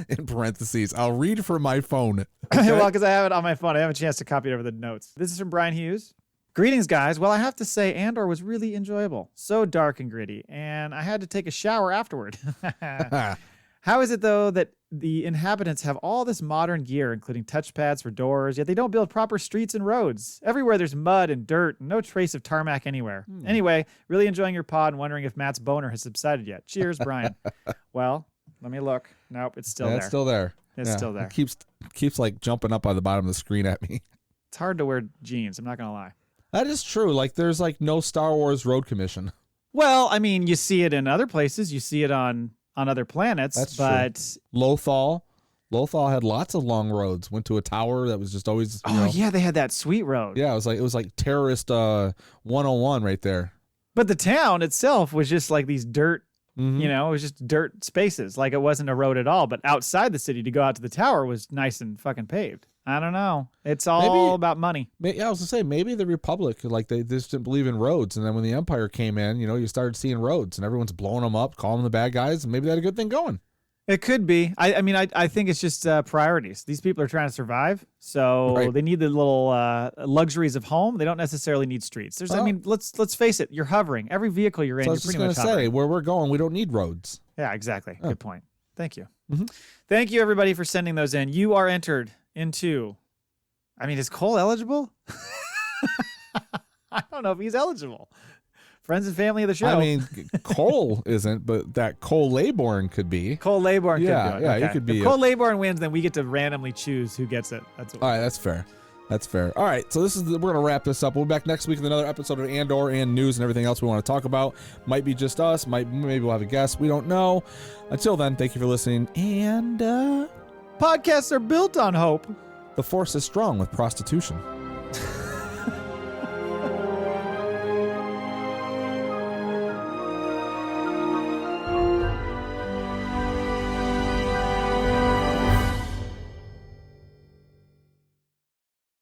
In parentheses, I'll read from my phone. Okay? Well, because I have it on my phone, I have a chance to copy it over the notes. This is from Brian Hughes. Greetings, guys. Well, I have to say, Andor was really enjoyable. So dark and gritty, and I had to take a shower afterward. How is it, though, that the inhabitants have all this modern gear, including touchpads for doors, yet they don't build proper streets and roads? Everywhere there's mud and dirt, and no trace of tarmac anywhere. Anyway, really enjoying your pod and wondering if Matt's boner has subsided yet. Cheers, Brian. Well, let me look. Nope, it's still there. It's still there. It's still there. It keeps like jumping up on the bottom of the screen at me. It's hard to wear jeans. I'm not going to lie. That is true. Like, there's like no Star Wars road commission. Well, I mean, you see it in other places. You see it on other planets. That's but true. Lothal had lots of long roads. Went to a tower that was just always. Yeah, they had that sweet road. Yeah, it was like terrorist 101 right there. But the town itself was just like these dirt. It was just dirt spaces. Like, it wasn't a road at all. But outside the city to go out to the tower was nice and fucking paved. I don't know. It's all about money. I was gonna say, maybe the Republic, like, they just didn't believe in roads, and then when the Empire came in, you started seeing roads, and everyone's blowing them up, calling them the bad guys, and maybe they had a good thing going. It could be. I think it's just priorities. These people are trying to survive, so they need the little luxuries of home. They don't necessarily need streets. Let's face it. You're hovering. Every vehicle you're in, you're pretty much hovering. I was just gonna say, where we're going, we don't need roads. Yeah, exactly. Good point. Thank you. Thank you, everybody, for sending those in. You are entered into. Is Cole eligible? I don't know if he's eligible. Friends and family of the show. Cole isn't, but that Cole Laybourne could be. Cole Laybourne could do it. Yeah, he could be. If Cole Laybourne wins, then we get to randomly choose who gets it. All right, that's fair. That's fair. All right, so we're going to wrap this up. We'll be back next week with another episode of Andor and news and everything else we want to talk about. Might be just us. Maybe we'll have a guest. We don't know. Until then, thank you for listening. And podcasts are built on hope. The Force is strong with prostitution.